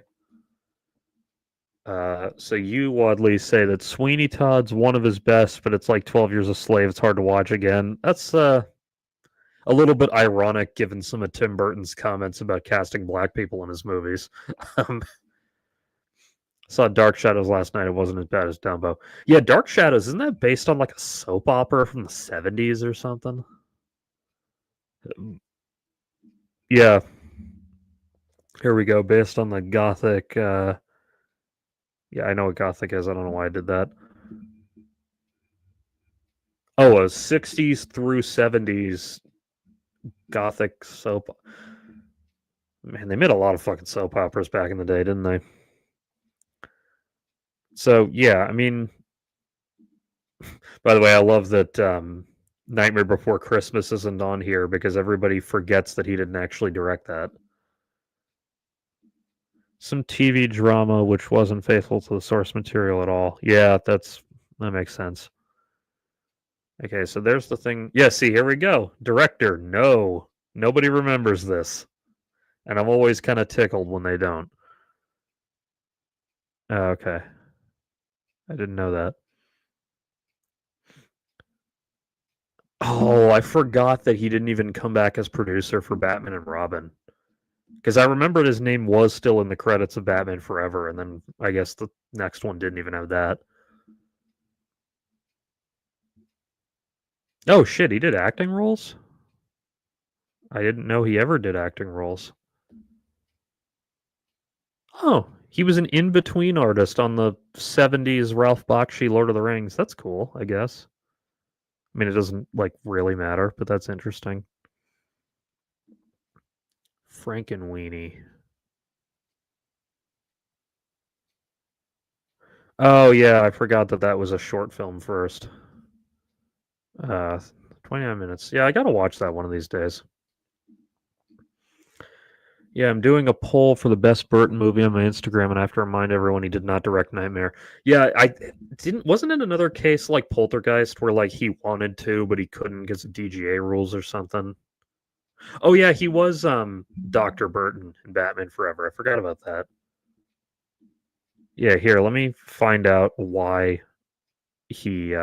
So you, Wadley, say that Sweeney Todd's one of his best, but it's like 12 Years a Slave. It's hard to watch again. That's a little bit ironic given some of Tim Burton's comments about casting black people in his movies. Saw Dark Shadows last night. It wasn't as bad as Dumbo. Yeah, Dark Shadows, isn't that based on like a soap opera from the 70s or something? Yeah. Here we go. Based on the Gothic. Yeah, I know what Gothic is. I don't know why I did that. Oh, a 60s through 70s Gothic soap. Man, they made a lot of fucking soap operas back in the day, didn't they? So, yeah, I mean, by the way, I love that Nightmare Before Christmas isn't on here because everybody forgets that he didn't actually direct that. Some TV drama which wasn't faithful to the source material at all. Yeah, that makes sense. Okay, so there's the thing. Yeah, see, here we go. Director, no. Nobody remembers this. And I'm always kind of tickled when they don't. Oh, okay. I didn't know that. Oh, I forgot that he didn't even come back as producer for Batman and Robin. Because I remembered his name was still in the credits of Batman Forever, and then I guess the next one didn't even have that. Oh shit, he did acting roles? I didn't know he ever did acting roles. Oh, he was an in-between artist on the 70s Ralph Bakshi Lord of the Rings. That's cool, I guess. I mean, it doesn't, like, really matter, but that's interesting. Frankenweenie. Oh, yeah, I forgot that that was a short film first. 29 minutes. Yeah, I gotta watch that one of these days. Yeah, I'm doing a poll for the best Burton movie on my Instagram, and I have to remind everyone he did not direct Nightmare. Yeah, I didn't. Wasn't it another case like Poltergeist where like he wanted to, but he couldn't because of DGA rules or something? Oh yeah, he was Dr. Burton in Batman Forever. I forgot about that. Yeah, here, let me find out he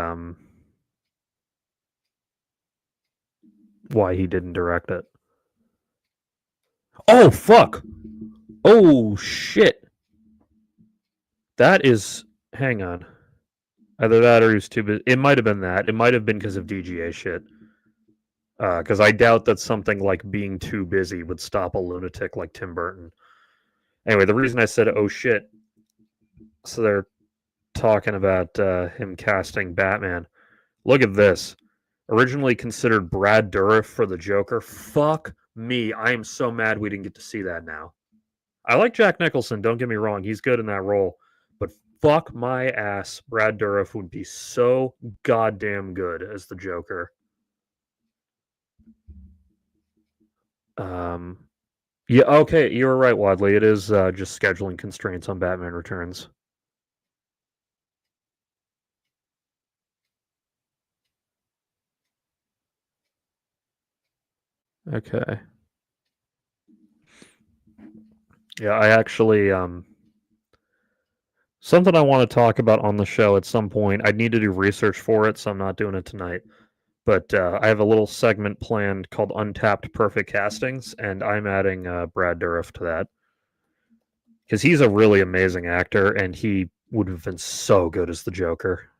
why he didn't direct it. Oh fuck. Oh shit. That is hang on. Either that or he was too busy. It might have been that. It might have been because of DGA shit. Because I doubt that something like being too busy would stop a lunatic like Tim Burton. Anyway, the reason I said oh shit, so they're talking about him casting Batman. Look at this. Originally considered Brad Dourif for the Joker. Fuck me. I am so mad we didn't get to see that now. I like Jack Nicholson, don't get me wrong. He's good in that role. But fuck my ass. Brad Dourif would be so goddamn good as the Joker. Yeah, okay, you were right, Wadley. It is just scheduling constraints on Batman Returns. Okay. Yeah, I actually something I want to talk about on the show at some point. I need to do research for it, so I'm not doing it tonight. But I have a little segment planned called Untapped Perfect Castings, and I'm adding Brad Dourif to that because he's a really amazing actor, and he would have been so good as the Joker.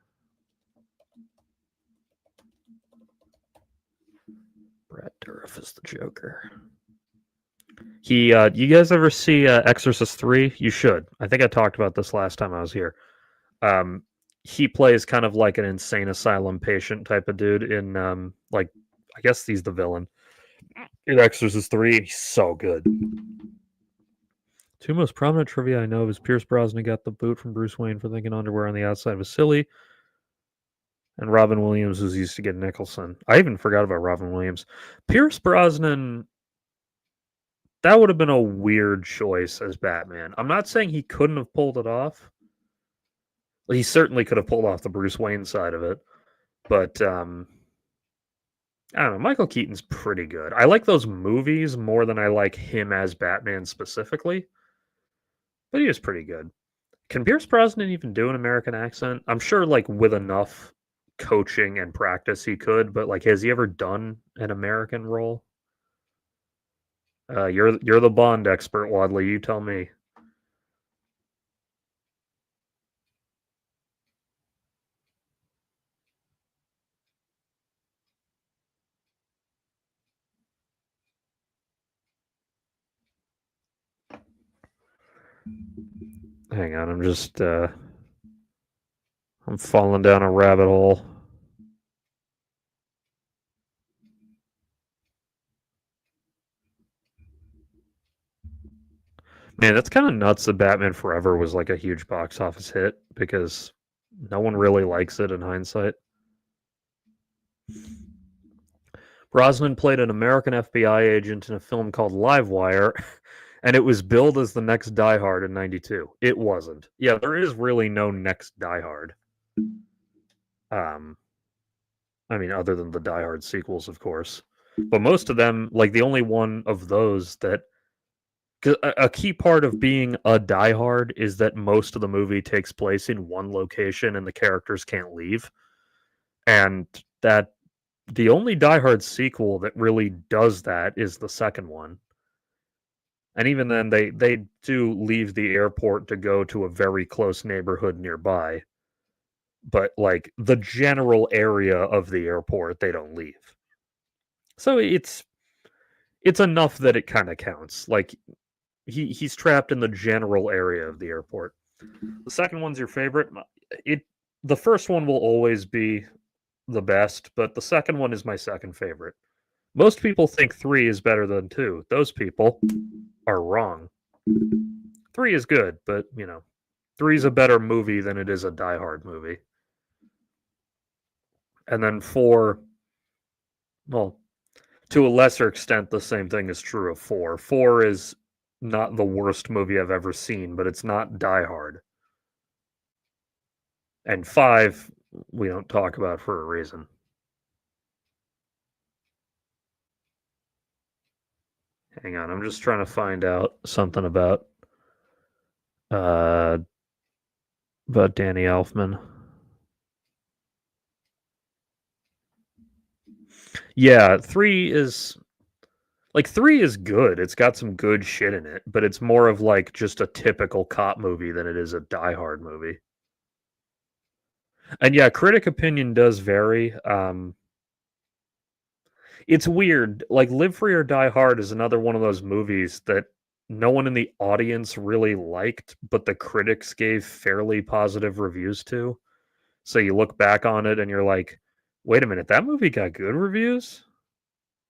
Brad Dourif is the Joker. You guys ever see Exorcist 3? You should. I think I talked about this last time I was here. He plays kind of like an insane asylum patient type of dude in like I guess he's the villain in Exorcist 3. He's so good. Two most prominent trivia I know of is Pierce Brosnan got the boot from Bruce Wayne for thinking underwear on the outside was silly, and Robin Williams was used to get Nicholson. I even forgot about Robin Williams. Pierce Brosnan, that would have been a weird choice as Batman. I'm not saying he couldn't have pulled it off. He certainly could have pulled off the Bruce Wayne side of it, but I don't know. Michael Keaton's pretty good. I like those movies more than I like him as Batman specifically, but he is pretty good. Can Pierce Brosnan even do an American accent? I'm sure, like with enough coaching and practice, he could. But like, has he ever done an American role? You're the Bond expert, Wadley. You tell me. Hang on, I'm falling down a rabbit hole. Man, that's kind of nuts that Batman Forever was like a huge box office hit because no one really likes it in hindsight. Brosnan played an American FBI agent in a film called Livewire, And it was billed as the next Die Hard in 92. It wasn't. Yeah, there is really no next Die Hard. I mean, other than the Die Hard sequels, of course. But most of them, like the only one of those that. 'Cause a key part of being a Die Hard is that most of the movie takes place in one location and the characters can't leave. And that the only Die Hard sequel that really does that is the second one. And even then, they do leave the airport to go to a very close neighborhood nearby. But like the general area of the airport, they don't leave. So it's enough that it kind of counts. Like he's trapped in the general area of the airport. The second one's your favorite. The first one will always be the best, but the second one is my second favorite. Most people think 3 is better than 2. Those people are wrong. 3 is good, but 3 is a better movie than it is a Die Hard movie. And then 4, well, to a lesser extent, the same thing is true of 4. 4 is not the worst movie I've ever seen, but it's not Die Hard. And 5, we don't talk about for a reason. Hang on, I'm just trying to find out something about Danny Elfman. Yeah, 3 is good. It's got some good shit in it, but it's more of like just a typical cop movie than it is a Die Hard movie. And yeah, critic opinion does vary. It's weird. Like Live Free or Die Hard is another one of those movies that no one in the audience really liked, but the critics gave fairly positive reviews to. So you look back on it and you're like, wait a minute, that movie got good reviews?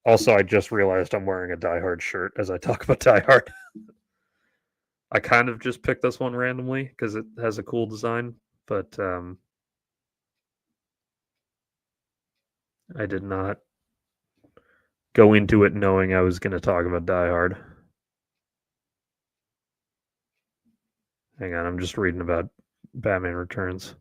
Also, I just realized I'm wearing a Die Hard shirt as I talk about Die Hard. I kind of just picked this one randomly because it has a cool design, but I did not go into it knowing I was going to talk about Die Hard. Hang on, I'm just reading about Batman Returns.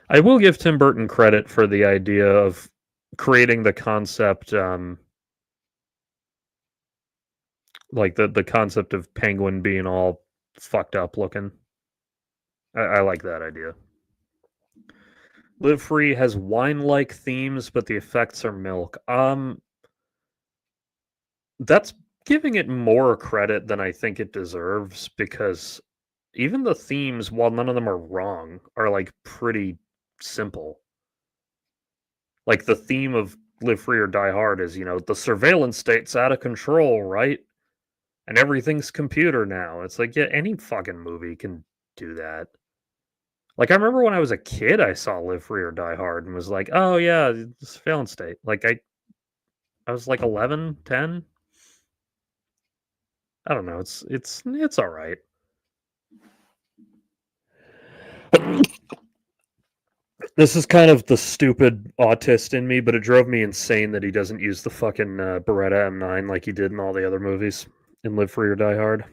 I will give Tim Burton credit for the idea of creating the concept, like the concept of Penguin being all fucked up looking. I like that idea. Live Free has wine-like themes, but the effects are milk. That's giving it more credit than I think it deserves because even the themes, while none of them are wrong, are like pretty simple. Like the theme of Live Free or Die Hard is, the surveillance state's out of control, right? And everything's computer now. It's like, yeah, any fucking movie can do that. Like I remember when I was a kid, I saw Live Free or Die Hard and was like, oh yeah, surveillance state. Like I was like 11, 10. I don't know. It's all right. This is kind of the stupid autist in me, but it drove me insane that he doesn't use the fucking Beretta M9 like he did in all the other movies in Live Free or Die Hard.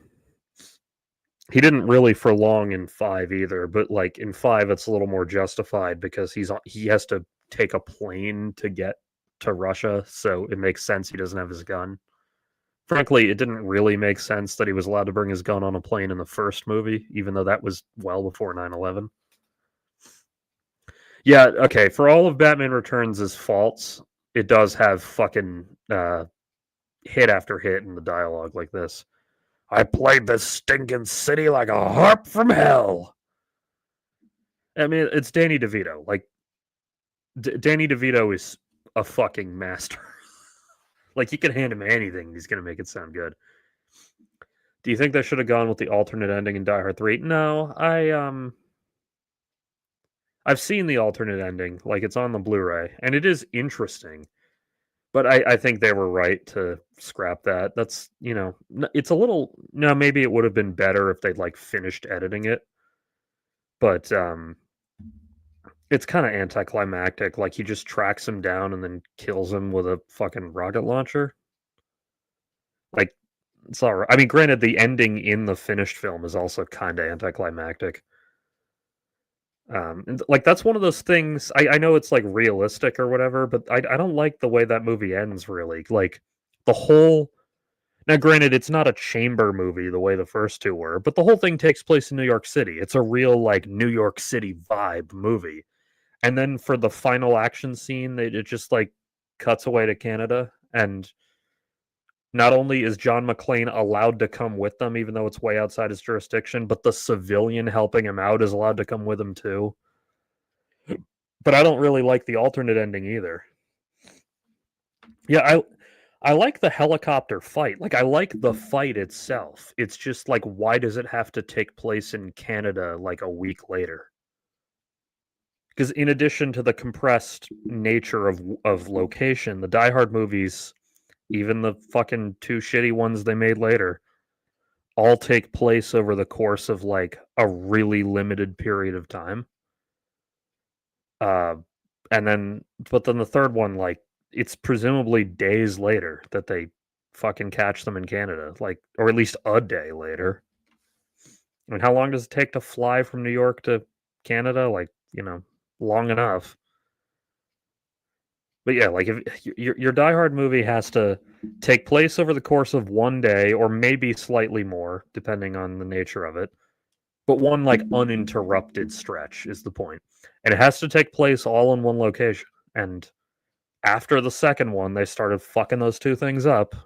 He didn't really for long in 5 either, but like in 5 it's a little more justified because he has to take a plane to get to Russia, so it makes sense he doesn't have his gun. Frankly, it didn't really make sense that he was allowed to bring his gun on a plane in the first movie, even though that was well before 9/11. Yeah, okay, for all of Batman Returns' faults, it does have fucking hit after hit in the dialogue like this. I played this stinking city like a harp from hell. I mean, it's Danny DeVito. Like, Danny DeVito is a fucking master. Like, you can hand him anything, he's gonna make it sound good. Do you think they should have gone with the alternate ending in Die Hard 3? No, I've seen the alternate ending, like it's on the Blu-ray, and it is interesting. But I think they were right to scrap that. That's it's a little maybe it would have been better if they'd like finished editing it. but it's kind of anticlimactic. Like he just tracks him down and then kills him with a fucking rocket launcher. Like it's all right. I mean, granted, the ending in the finished film is also kind of anticlimactic. And like that's one of those things. I know it's like realistic or whatever, but I don't like the way that movie ends. Really, like the whole. Now, granted, it's not a chamber movie the way the first two were, but the whole thing takes place in New York City. It's a real like New York City vibe movie. And then for the final action scene, it just like cuts away to Canada, and not only is John McClane allowed to come with them, even though it's way outside his jurisdiction, but the civilian helping him out is allowed to come with him too. But I don't really like the alternate ending either. Yeah, I like the helicopter fight. Like I like the fight itself. It's just like why does it have to take place in Canada like a week later? Because in addition to the compressed nature of location, the Die Hard movies, even the fucking two shitty ones they made later, all take place over the course of like a really limited period of time. Uh, and then, but then the third one, like, it's presumably days later that they fucking catch them in Canada, like, or at least a day later. I mean, how long does it take to fly from New York to Canada? Like, long enough. But yeah, like if your Die Hard movie has to take place over the course of one day or maybe slightly more, depending on the nature of it. But one like uninterrupted stretch is the point. And it has to take place all in one location. And after the second one, they started fucking those two things up.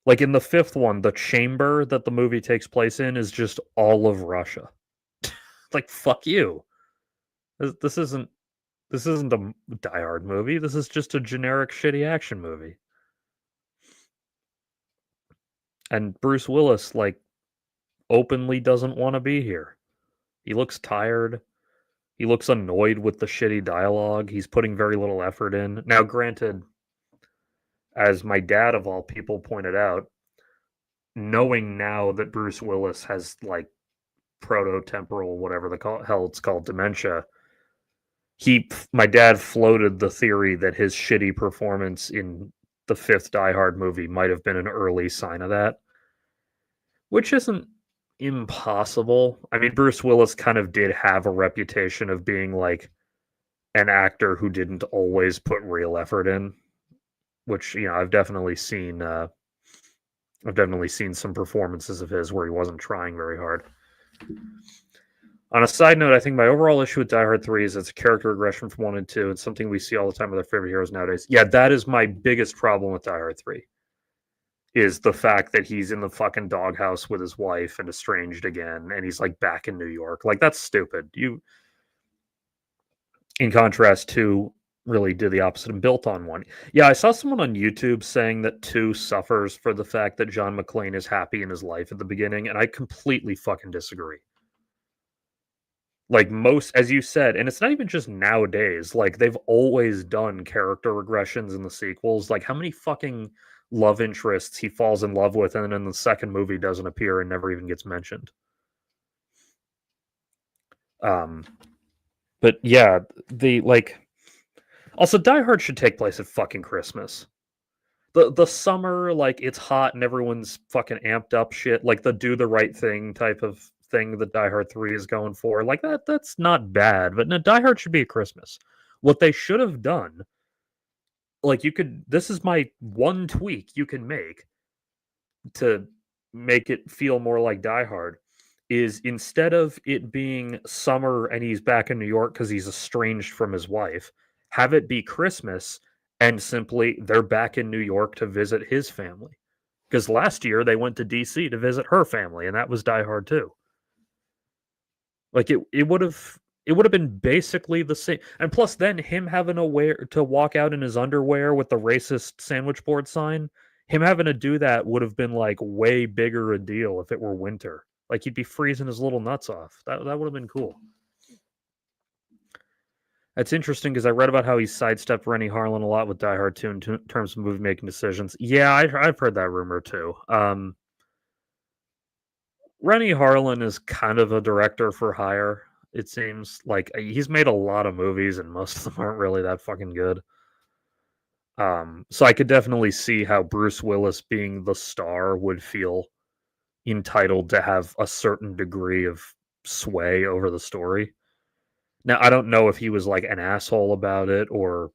Like in the fifth one, the chamber that the movie takes place in is just all of Russia. Like fuck you. This isn't a Die Hard movie. This is just a generic shitty action movie. And Bruce Willis like openly doesn't want to be here. He looks tired. He looks annoyed with the shitty dialogue. He's putting very little effort in. Now, granted, as my dad of all people pointed out, knowing now that Bruce Willis has like prototemporal, whatever the hell it's called, dementia, my dad floated the theory that his shitty performance in the fifth Die Hard movie might have been an early sign of that, which isn't impossible. I mean, Bruce Willis kind of did have a reputation of being like an actor who didn't always put real effort in, which I've definitely seen. I've definitely seen some performances of his where he wasn't trying very hard. On a side note, I think my overall issue with Die Hard 3 is it's a character regression from 1 and 2. It's something we see all the time with our favorite heroes nowadays. Yeah, that is my biggest problem with Die Hard 3. Is the fact that he's in the fucking doghouse with his wife and estranged again, and he's like back in New York. Like that's stupid. In contrast to really did the opposite and built on 1. Yeah, I saw someone on YouTube saying that 2 suffers for the fact that John McClane is happy in his life at the beginning, and I completely fucking disagree. Like most, as you said, and it's not even just nowadays, like they've always done character regressions in the sequels. Like how many fucking love interests he falls in love with and then in the second movie doesn't appear and never even gets mentioned. But yeah, also Die Hard should take place at fucking Christmas. The summer, like it's hot and everyone's fucking amped up shit, like the do the right thing type of thing that Die Hard 3 is going for. Like that's not bad, but no, Die Hard should be at Christmas. What they should have done, like this is my one tweak you can make to make it feel more like Die Hard, is instead of it being summer and he's back in New York because he's estranged from his wife, have it be Christmas and simply they're back in New York to visit his family. Because last year they went to DC to visit her family, and that was Die Hard 2. Like it would have been basically the same. And plus then him having to walk out in his underwear with the racist sandwich board sign, him having to do that would have been like way bigger a deal if it were winter. Like he'd be freezing his little nuts off. That would have been cool. That's interesting because I read about how he sidestepped Renny Harlin a lot with Die Hard 2 in terms of movie making decisions. Yeah, I've heard that rumor too. Rennie Harlan is kind of a director for hire. It seems like he's made a lot of movies, and most of them aren't really that fucking good. So I could definitely see how Bruce Willis being the star would feel entitled to have a certain degree of sway over the story. Now, I don't know if he was like an asshole about it or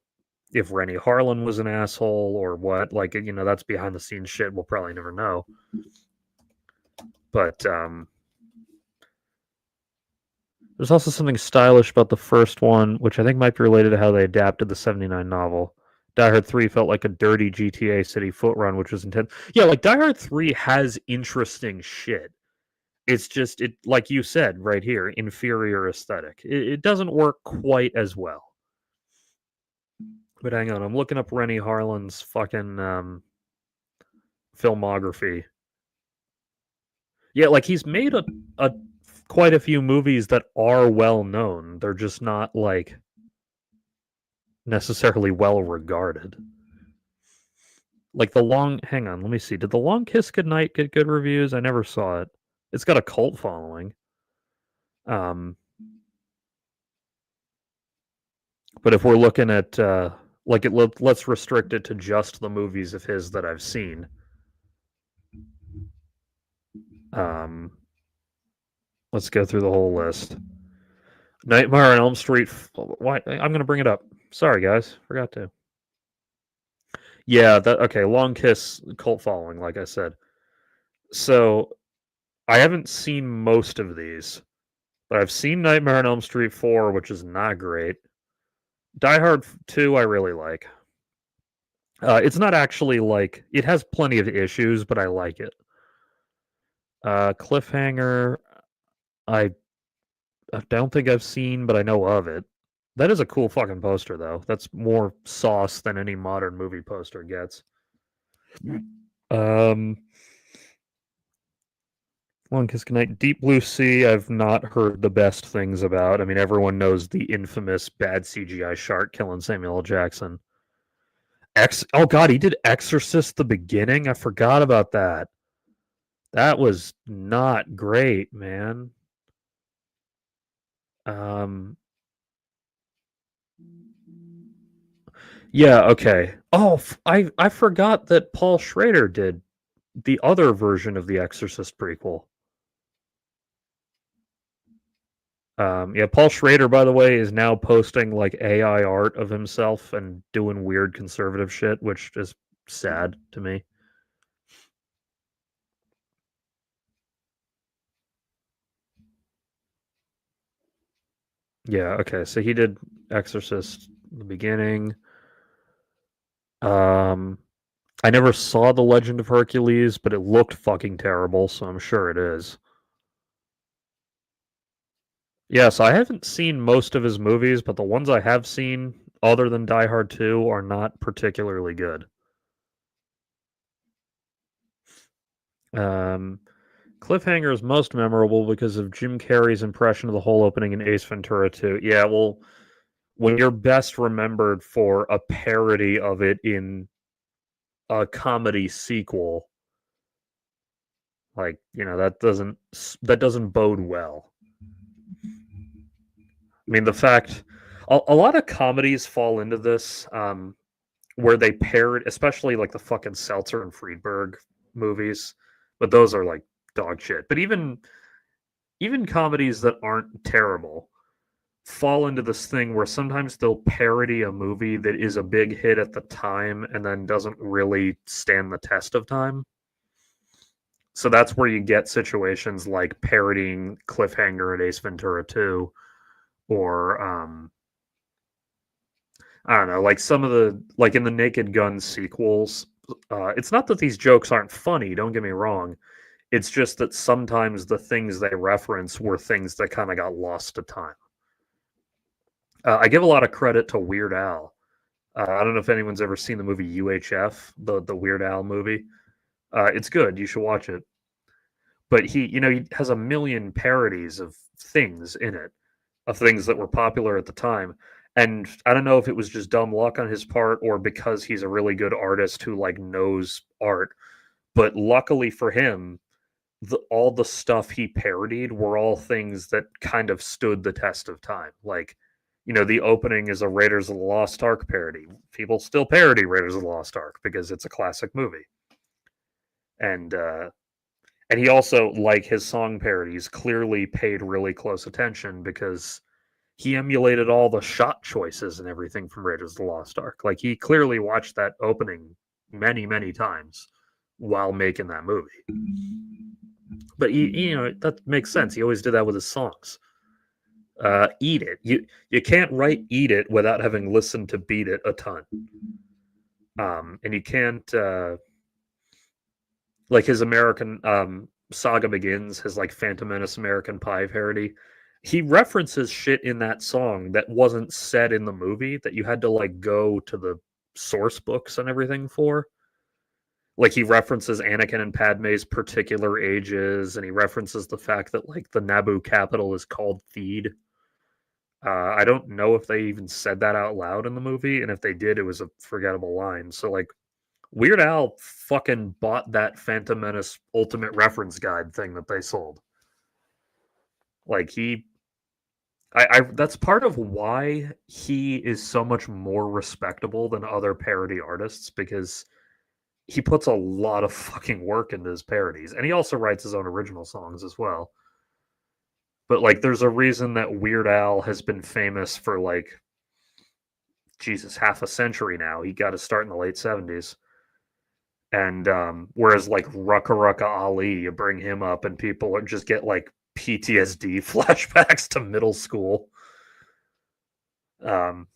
if Rennie Harlan was an asshole or what. Like, that's behind the scenes shit. We'll probably never know. But there's also something stylish about the first one, which I think might be related to how they adapted the 79 novel. Die Hard 3 felt like a dirty GTA City foot run, which was intense. Yeah, like Die Hard 3 has interesting shit. It's just, like you said right here, inferior aesthetic. It doesn't work quite as well. But hang on, I'm looking up Rennie Harlan's fucking filmography. Yeah, like he's made a quite a few movies that are well known. They're just not like necessarily well regarded. Like hang on, let me see. Did The Long Kiss Goodnight get good reviews? I never saw it. It's got a cult following. But if we're looking at let's restrict it to just the movies of his that I've seen. Let's go through the whole list. Nightmare on Elm Street. Why? I'm going to bring it up. Sorry, guys, forgot to. Yeah, okay. Long Kiss cult following, like I said. So I haven't seen most of these, but I've seen Nightmare on Elm Street 4, which is not great. Die Hard 2, I really like. It's not actually like it has plenty of issues, but I like it. Cliffhanger, I don't think I've seen, but I know of it. That is a cool fucking poster, though. That's more sauce than any modern movie poster gets. Long Kiss Goodnight. Deep Blue Sea, I've not heard the best things about. I mean, everyone knows the infamous bad CGI shark killing Samuel L. Jackson. Oh god, he did Exorcist the beginning? I forgot about that. That was not great, man. Yeah, okay. Oh, I forgot that Paul Schrader did the other version of the Exorcist prequel. Yeah, Paul Schrader, by the way, is now posting like AI art of himself and doing weird conservative shit, which is sad to me. Yeah, okay. So he did Exorcist in the beginning. I never saw The Legend of Hercules, but it looked fucking terrible, so I'm sure it is. Yes, I haven't seen most of his movies, but the ones I have seen, other than Die Hard 2, are not particularly good. Cliffhanger is most memorable because of Jim Carrey's impression of the whole opening in Ace Ventura 2. Yeah, well, when you're best remembered for a parody of it in a comedy sequel, like, that doesn't bode well. I mean, the fact a lot of comedies fall into this, where they parrot, especially like the fucking Seltzer and Friedberg movies, but those are like dog shit. But even comedies that aren't terrible fall into this thing where sometimes they'll parody a movie that is a big hit at the time and then doesn't really stand the test of time. So that's where you get situations like parodying Cliffhanger at Ace Ventura 2, or I don't know, like some of the like in the Naked Gun sequels. It's not that these jokes aren't funny. Don't get me wrong. It's just that sometimes the things they reference were things that kind of got lost to time. I give a lot of credit to Weird Al. I don't know if anyone's ever seen the movie UHF, the Weird Al movie. It's good. You should watch it. But he has a million parodies of things in it, of things that were popular at the time. And I don't know if it was just dumb luck on his part or because he's a really good artist who like knows art. But luckily for him, all the stuff he parodied were all things that kind of stood the test of time. Like, the opening is a Raiders of the Lost Ark parody. People still parody Raiders of the Lost Ark because it's a classic movie. And he also, like his song parodies, clearly paid really close attention because he emulated all the shot choices and everything from Raiders of the Lost Ark. Like, he clearly watched that opening many, many times while making that movie. But that makes sense. He always did that with his songs. Eat It. You can't write Eat It without having listened to Beat It a ton. And you can't like his American Saga Begins, his like Phantom Menace American Pie parody. He references shit in that song that wasn't said in the movie that you had to like go to the source books and everything for. Like, he references Anakin and Padme's particular ages, and he references the fact that like the Naboo capital is called Theed. I don't know if they even said that out loud in the movie, and if they did, it was a forgettable line. So like, Weird Al fucking bought that Phantom Menace Ultimate Reference Guide thing that they sold. Like, that's part of why he is so much more respectable than other parody artists, because he puts a lot of fucking work into his parodies, and he also writes his own original songs as well. But like, there's a reason that Weird Al has been famous for like, Jesus, half a century now. He got to start in the late 70s. And whereas like Rucka Rucka Ali, you bring him up and people just get like PTSD flashbacks to middle school. Hang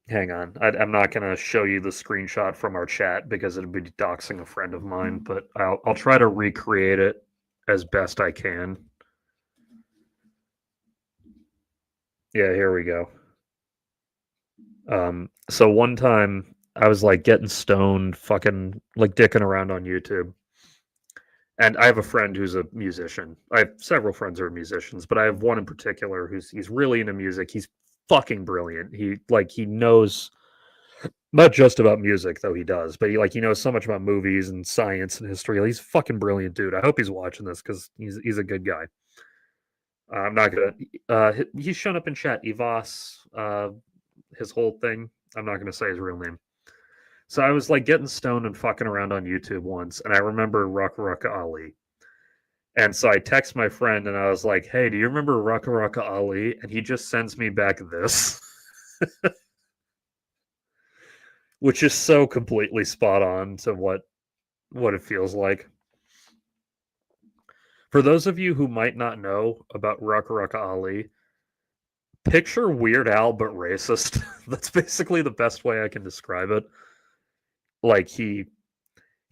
on, I'm not going to show you the screenshot from our chat because it'd be doxing a friend of mine, but I'll try to recreate it as best I can. Yeah, here we go. So one time I was like getting stoned, fucking like dicking around on YouTube. And I have a friend who's a musician. I have several friends who are musicians, but I have one in particular he's really into music. He's fucking brilliant. He knows not just about music, though he does, but he knows so much about movies and science and history. He's a fucking brilliant dude. I hope he's watching this because he's a good guy. I'm not gonna. He's shown up in chat. Ivas, his whole thing. I'm not gonna say his real name. So I was like getting stoned and fucking around on YouTube once, and I remember Rucka Rucka Ali. And so I text my friend and I was like, "Hey, do you remember Rucka Rucka Ali?" And he just sends me back this, which is so completely spot on to what it feels like. For those of you who might not know about Rucka Rucka Ali, picture Weird Al but racist. That's basically the best way I can describe it. Like, he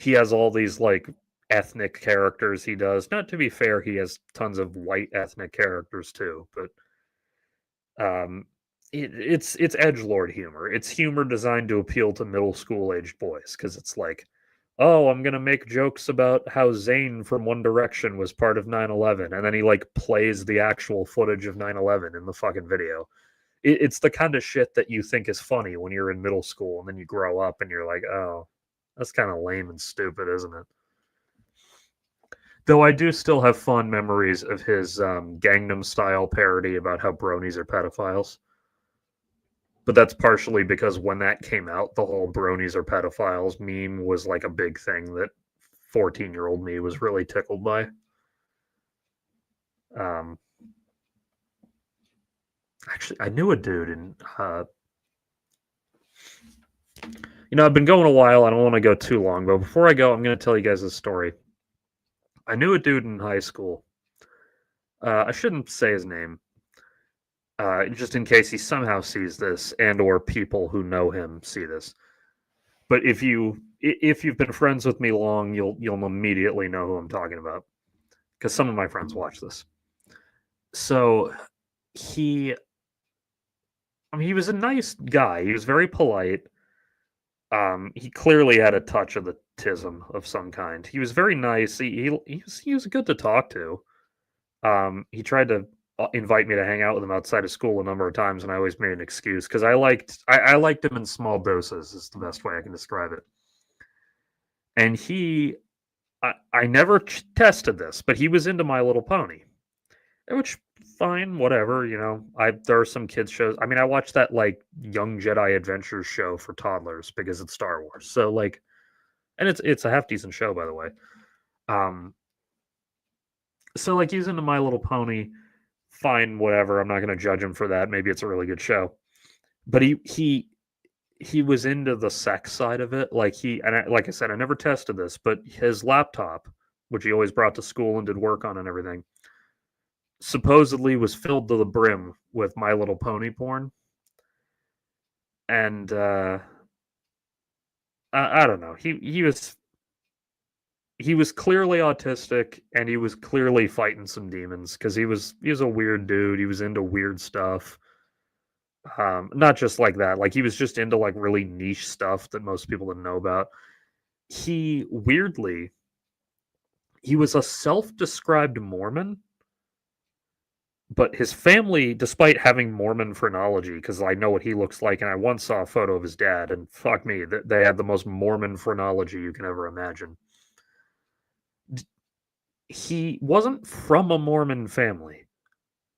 has all these like ethnic characters he does. Not, to be fair, he has tons of white ethnic characters too, but it's edgelord humor. It's humor designed to appeal to middle school aged boys, because it's like, oh, I'm gonna make jokes about how Zayn from One Direction was part of 9/11, and then he like plays the actual footage of 9/11 in the fucking video. It's the kind of shit that you think is funny when you're in middle school, and then you grow up and you're like, oh, that's kind of lame and stupid, isn't it? Though I do still have fond memories of his Gangnam Style parody about how bronies are pedophiles. But that's partially because when that came out, the whole bronies are pedophiles meme was like a big thing that 14-year-old me was really tickled by. Actually, I knew a dude in I've been going a while. I don't want to go too long, but before I go, I'm going to tell you guys a story. I knew a dude in high school. I shouldn't say his name, just in case he somehow sees this, and or people who know him see this. But if you've been friends with me long, you'll immediately know who I'm talking about, because some of my friends watch this. So he was a nice guy. He was very polite. He clearly had a touch of the tism of some kind. He was very nice. He was good to talk to. He tried to invite me to hang out with him outside of school a number of times, and I always made an excuse because I liked him in small doses. Is the best way I can describe it. And I never tested this, but he was into My Little Pony, which fine, whatever. There are some kids shows. I mean, I watched that like Young Jedi Adventures show for toddlers because it's Star Wars. So like, and it's a half decent show, by the way. So like he's into My Little Pony, fine, whatever. I'm not going to judge him for that. Maybe it's a really good show, but he was into the sex side of it. Like like I said, I never tested this, but his laptop, which he always brought to school and did work on and everything, supposedly was filled to the brim with My Little Pony porn. And I don't know. He was clearly autistic, and he was clearly fighting some demons because he was a weird dude. He was into weird stuff. Not just like that. Like he was just into like really niche stuff that most people didn't know about. He weirdly, he was a self-described Mormon, but his family, despite having Mormon phrenology, because I know what he looks like, and I once saw a photo of his dad, and fuck me, they had the most Mormon phrenology you can ever imagine. He wasn't from a Mormon family.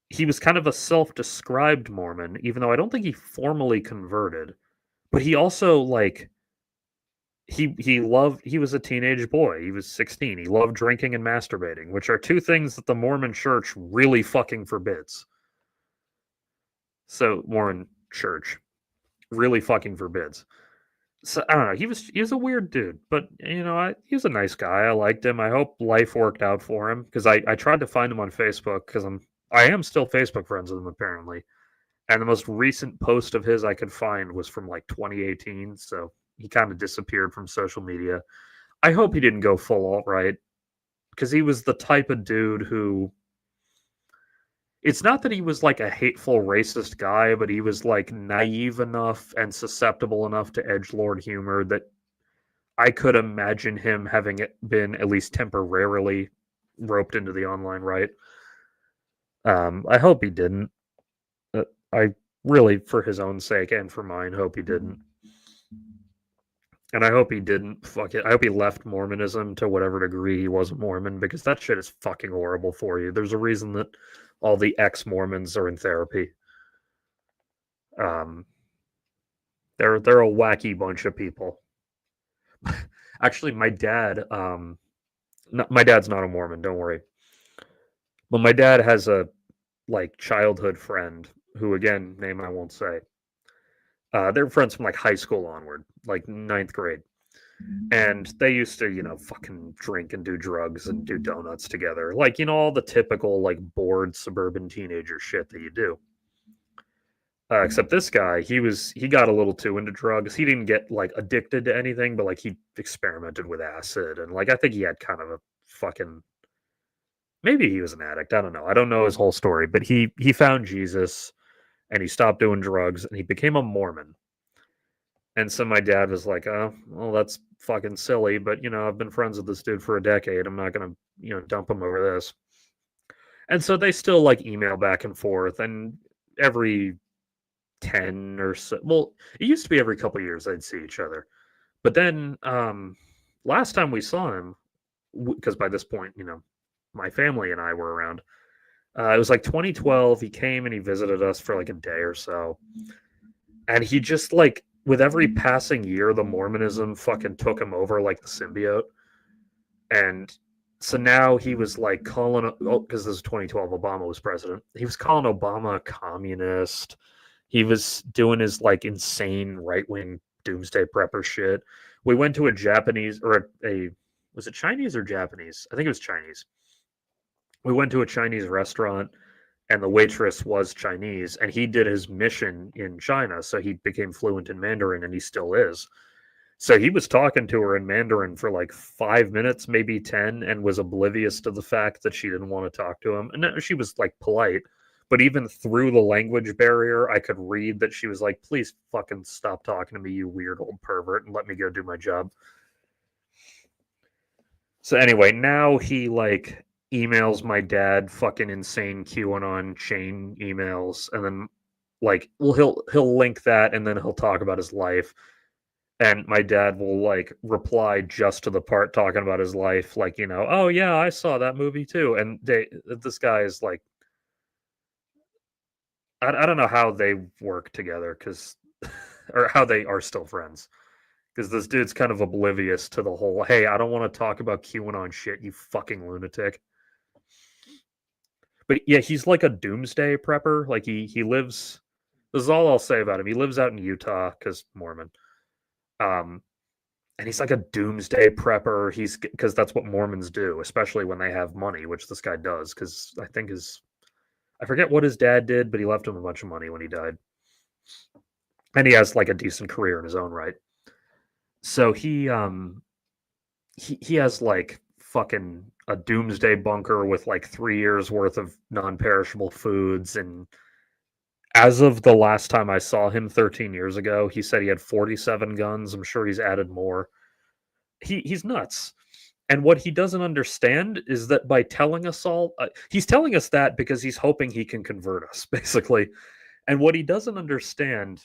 He was kind of a self-described Mormon, even though I don't think he formally converted. But he also like he was a teenage boy. He was 16. He loved drinking and masturbating, which are two things that the Mormon church really fucking forbids. So Mormon church really fucking forbids. So I don't know. He was a weird dude, but he was a nice guy. I liked him. I hope life worked out for him because I tried to find him on Facebook because I am still Facebook friends with him apparently. And the most recent post of his I could find was from like 2018. So he kind of disappeared from social media. I hope he didn't go full alt-right because he was the type of dude who. It's not that he was like a hateful racist guy, but he was like naive enough and susceptible enough to edgelord humor that I could imagine him having been at least temporarily roped into the online right. I hope he didn't. I really, for his own sake and for mine, hope he didn't. And I hope he didn't. Fuck it. I hope he left Mormonism to whatever degree he wasn't Mormon because that shit is fucking horrible for you. There's a reason that all the ex-Mormons are in therapy. They're a wacky bunch of people. Actually, my dad, my dad's not a Mormon. Don't worry. But my dad has a like childhood friend who, again, name I won't say. They're friends from like high school onward, like ninth grade. And they used to, fucking drink and do drugs and do donuts together. Like, all the typical, like, bored suburban teenager shit that you do. Except this guy, he got a little too into drugs. He didn't get, like, addicted to anything, but, like, he experimented with acid. And, like, I think he had kind of a fucking. Maybe he was an addict. I don't know. I don't know his whole story. But he found Jesus, and he stopped doing drugs, and he became a Mormon. And so my dad was like, "Oh, well, that's fucking silly, but I've been friends with this dude for a decade. I'm not gonna, dump him over this." And so they still like email back and forth, and every 10 or so. Well, it used to be every couple of years they'd see each other, but then last time we saw him, because by this point, my family and I were around. It was like 2012. He came and he visited us for like a day or so, and he just like with every passing year, the Mormonism fucking took him over like the symbiote. And so now he was like calling, because this is 2012, Obama was president. He was calling Obama a communist. He was doing his like insane right wing doomsday prepper shit. We went to a Japanese or was it Chinese or Japanese? I think it was Chinese. We went to a Chinese restaurant and the waitress was Chinese, and he did his mission in China, so he became fluent in Mandarin, and he still is. So he was talking to her in Mandarin for like 5 minutes, maybe 10, and was oblivious to the fact that she didn't want to talk to him. And she was like polite, but even through the language barrier, I could read that she was like, "Please fucking stop talking to me, you weird old pervert, and let me go do my job." So anyway, now he like emails my dad fucking insane QAnon chain emails, and then like, well, he'll link that, and then he'll talk about his life. And my dad will like reply just to the part talking about his life, like, oh yeah, I saw that movie too. And this guy is like, I don't know how they work together because, or how they are still friends. Because this dude's kind of oblivious to the whole, hey, I don't want to talk about QAnon shit, you fucking lunatic. But yeah, he's like a doomsday prepper. Like he lives. This is all I'll say about him. He lives out in Utah because Mormon. Um, and he's like a doomsday prepper. He's because that's what Mormons do, especially when they have money, which this guy does. Because I forget what his dad did, but he left him a bunch of money when he died, and he has like a decent career in his own right. So he has like fucking a doomsday bunker with like 3 years worth of non-perishable foods. And as of the last time I saw him 13 years ago, he said he had 47 guns. I'm sure he's added more. He's nuts. And what he doesn't understand is that by telling us all, he's telling us that because he's hoping he can convert us, basically. And what he doesn't understand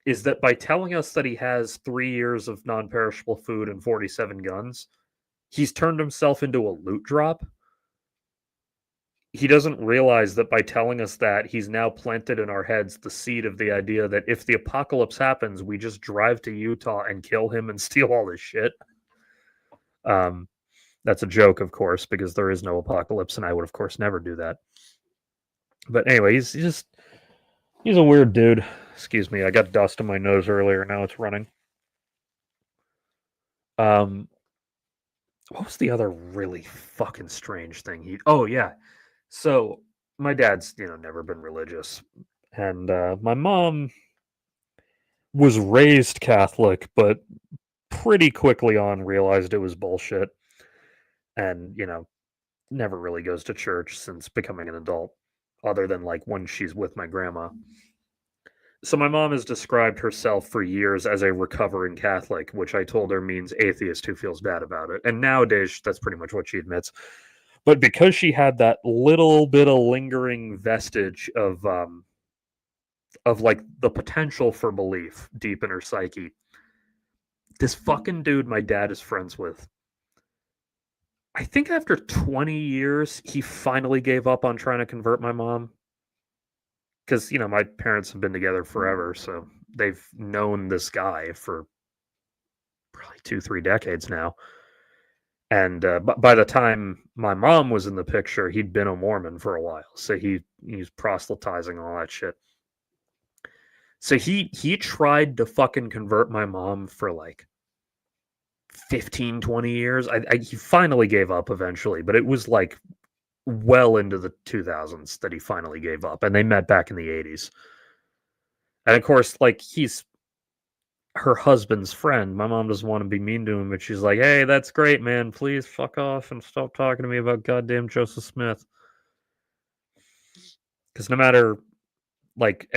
is that by telling us that he has 3 years of non perishable food and 47 guns, he's turned himself into a loot drop. He doesn't realize that by telling us that, he's now planted in our heads the seed of the idea that if the apocalypse happens, we just drive to Utah and kill him and steal all his shit. Um, that's a joke, of course, because there is no apocalypse, and I would, of course, never do that. But anyway, he's a weird dude. Excuse me, I got dust in my nose earlier. Now it's running. Um, what was the other really fucking strange thing he? Oh yeah, so my dad's never been religious, and my mom was raised Catholic, but pretty quickly on realized it was bullshit, and never really goes to church since becoming an adult, other than like when she's with my grandma. So my mom has described herself for years as a recovering Catholic, which I told her means atheist who feels bad about it. And nowadays, that's pretty much what she admits. But because she had that little bit of lingering vestige of like the potential for belief deep in her psyche, this fucking dude my dad is friends with, I think after 20 years, he finally gave up on trying to convert my mom. Because, my parents have been together forever, so they've known this guy for probably 2, 3 decades now. And by the time my mom was in the picture, he'd been a Mormon for a while. So he's proselytizing all that shit. So he tried to fucking convert my mom for like 15, 20 years. He finally gave up eventually, but it was like well into the 2000s that he finally gave up. And they met back in the 80s. And of course, like he's her husband's friend. My mom doesn't want to be mean to him, but she's like, "Hey, that's great, man. Please fuck off and stop talking to me about goddamn Joseph Smith." Because no matter, like,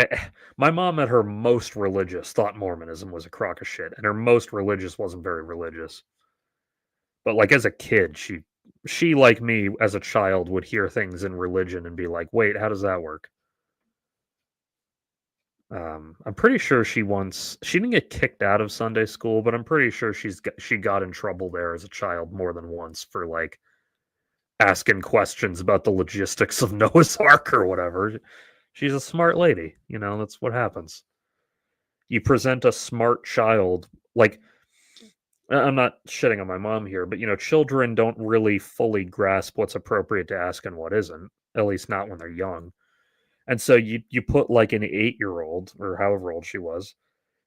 my mom at her most religious thought Mormonism was a crock of shit, and her most religious wasn't very religious. But like as a kid, she like me as a child would hear things in religion and be like, "Wait, how does that work?" I'm pretty sure she didn't get kicked out of Sunday school, but I'm pretty sure she got in trouble there as a child more than once for like asking questions about the logistics of Noah's Ark or whatever. She's a smart lady, that's what happens. You present a smart child like I'm not shitting on my mom here, but children don't really fully grasp what's appropriate to ask and what isn't, at least not when they're young. And so you put like an 8-year-old or however old she was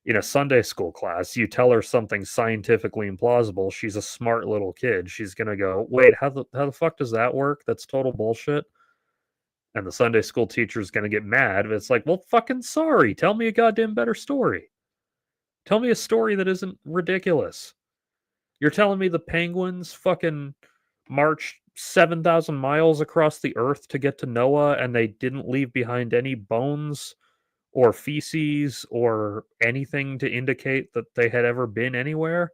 in a Sunday school class, you tell her something scientifically implausible, she's a smart little kid. She's gonna go, wait, how the fuck does that work? That's total bullshit. And the Sunday school teacher's gonna get mad. It's like, well, fucking sorry. Tell me a goddamn better story. Tell me a story that isn't ridiculous. You're telling me the penguins fucking marched 7,000 miles across the earth to get to Noah and they didn't leave behind any bones or feces or anything to indicate that they had ever been anywhere?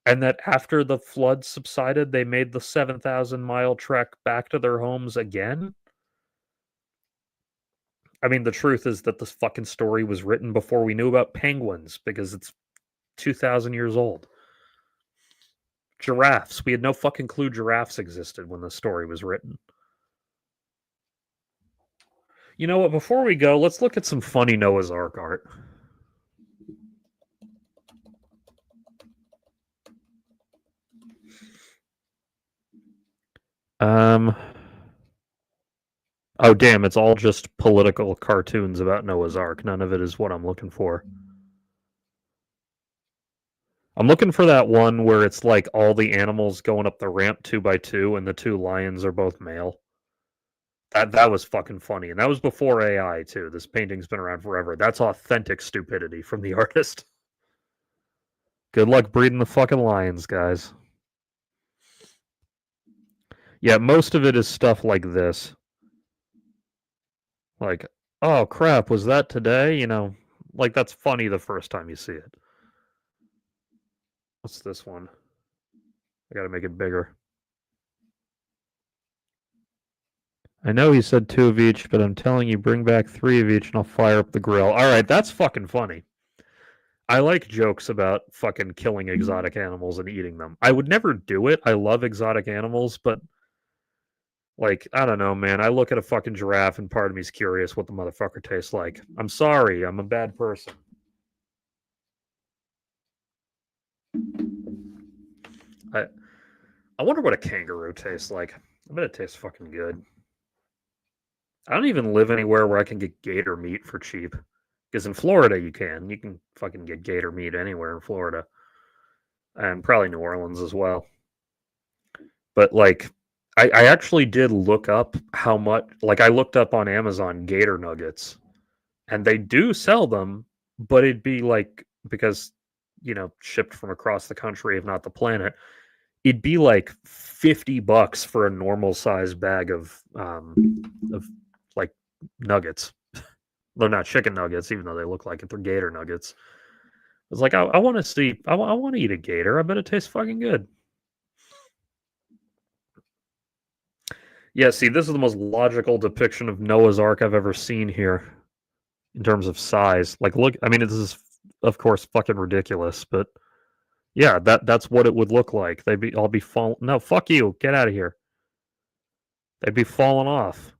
And that after the flood subsided, they made the 7,000-mile trek back to their homes again? I mean, the truth is that this fucking story was written before we knew about penguins because it's 2,000 years old. Giraffes. We had no fucking clue giraffes existed when the story was written. You know what? Before we go, let's look at some funny Noah's Ark art. Oh, damn, it's all just political cartoons about Noah's Ark. None of it is what I'm looking for. I'm looking for that one where it's like all the animals going up the ramp 2x2 and the two lions are both male. That was fucking funny. And that was before AI, too. This painting's been around forever. That's authentic stupidity from the artist. Good luck breeding the fucking lions, guys. Yeah, most of it is stuff like this. Like, oh crap, was that today? You know, like that's funny the first time you see it. What's this one? I gotta make it bigger. I know he said 2 of each, but I'm telling you, bring back 3 of each and I'll fire up the grill. All right, that's fucking funny. I like jokes about fucking killing exotic animals and eating them. I would never do it. I love exotic animals, but like, I don't know, man. I look at a fucking giraffe and part of me's curious what the motherfucker tastes like. I'm sorry, I'm a bad person. I wonder what a kangaroo tastes like. I bet it tastes fucking good. I don't even live anywhere where I can get gator meat for cheap. Because in Florida, you can. You can fucking get gator meat anywhere in Florida. And probably New Orleans as well. But, like, I actually did look up how much. Like, I looked up on Amazon gator nuggets. And they do sell them, but it'd be like, because, you know, shipped from across the country, if not the planet, it'd be like $50 for a normal size bag of like nuggets. They're not chicken nuggets, even though they look like it. They're gator nuggets. It's like I want to see. I want to eat a gator. I bet it tastes fucking good. Yeah, see, this is the most logical depiction of Noah's Ark I've ever seen here, in terms of size. Like, look. I mean, this is of course fucking ridiculous, but yeah, that's what it would look like. They'd be all be falling. No, fuck you. Get out of here. They'd be falling off.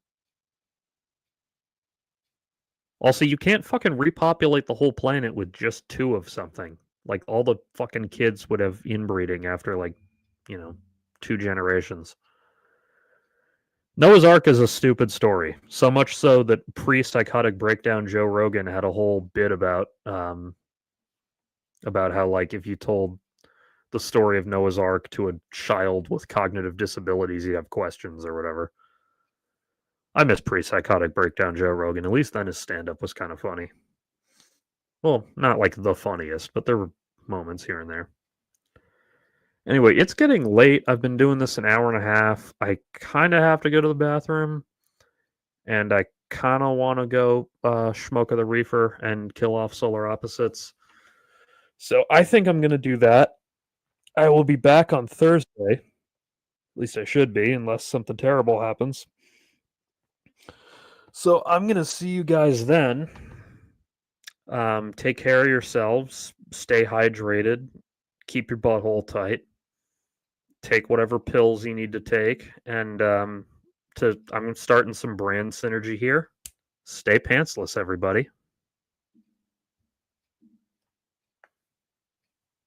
Also, you can't fucking repopulate the whole planet with just 2 of something. Like, all the fucking kids would have inbreeding after, like, you know, 2 generations. Noah's Ark is a stupid story. So much so that pre-psychotic breakdown Joe Rogan had a whole bit about how, like, if you told the story of Noah's Ark to a child with cognitive disabilities, he'd have questions or whatever. I miss pre-psychotic breakdown Joe Rogan. At least then his stand-up was kind of funny. Well, not like the funniest, but there were moments here and there. Anyway, it's getting late. I've been doing this an hour and a half. I kind of have to go to the bathroom, and I kind of want to go smoke of the reefer and kill off solar opposites. So I think I'm going to do that. I will be back on Thursday. At least I should be, unless something terrible happens. So I'm going to see you guys then. Take care of yourselves. Stay hydrated. Keep your butthole tight. Take whatever pills you need to take. And I'm starting some brand synergy here. Stay pantsless, everybody.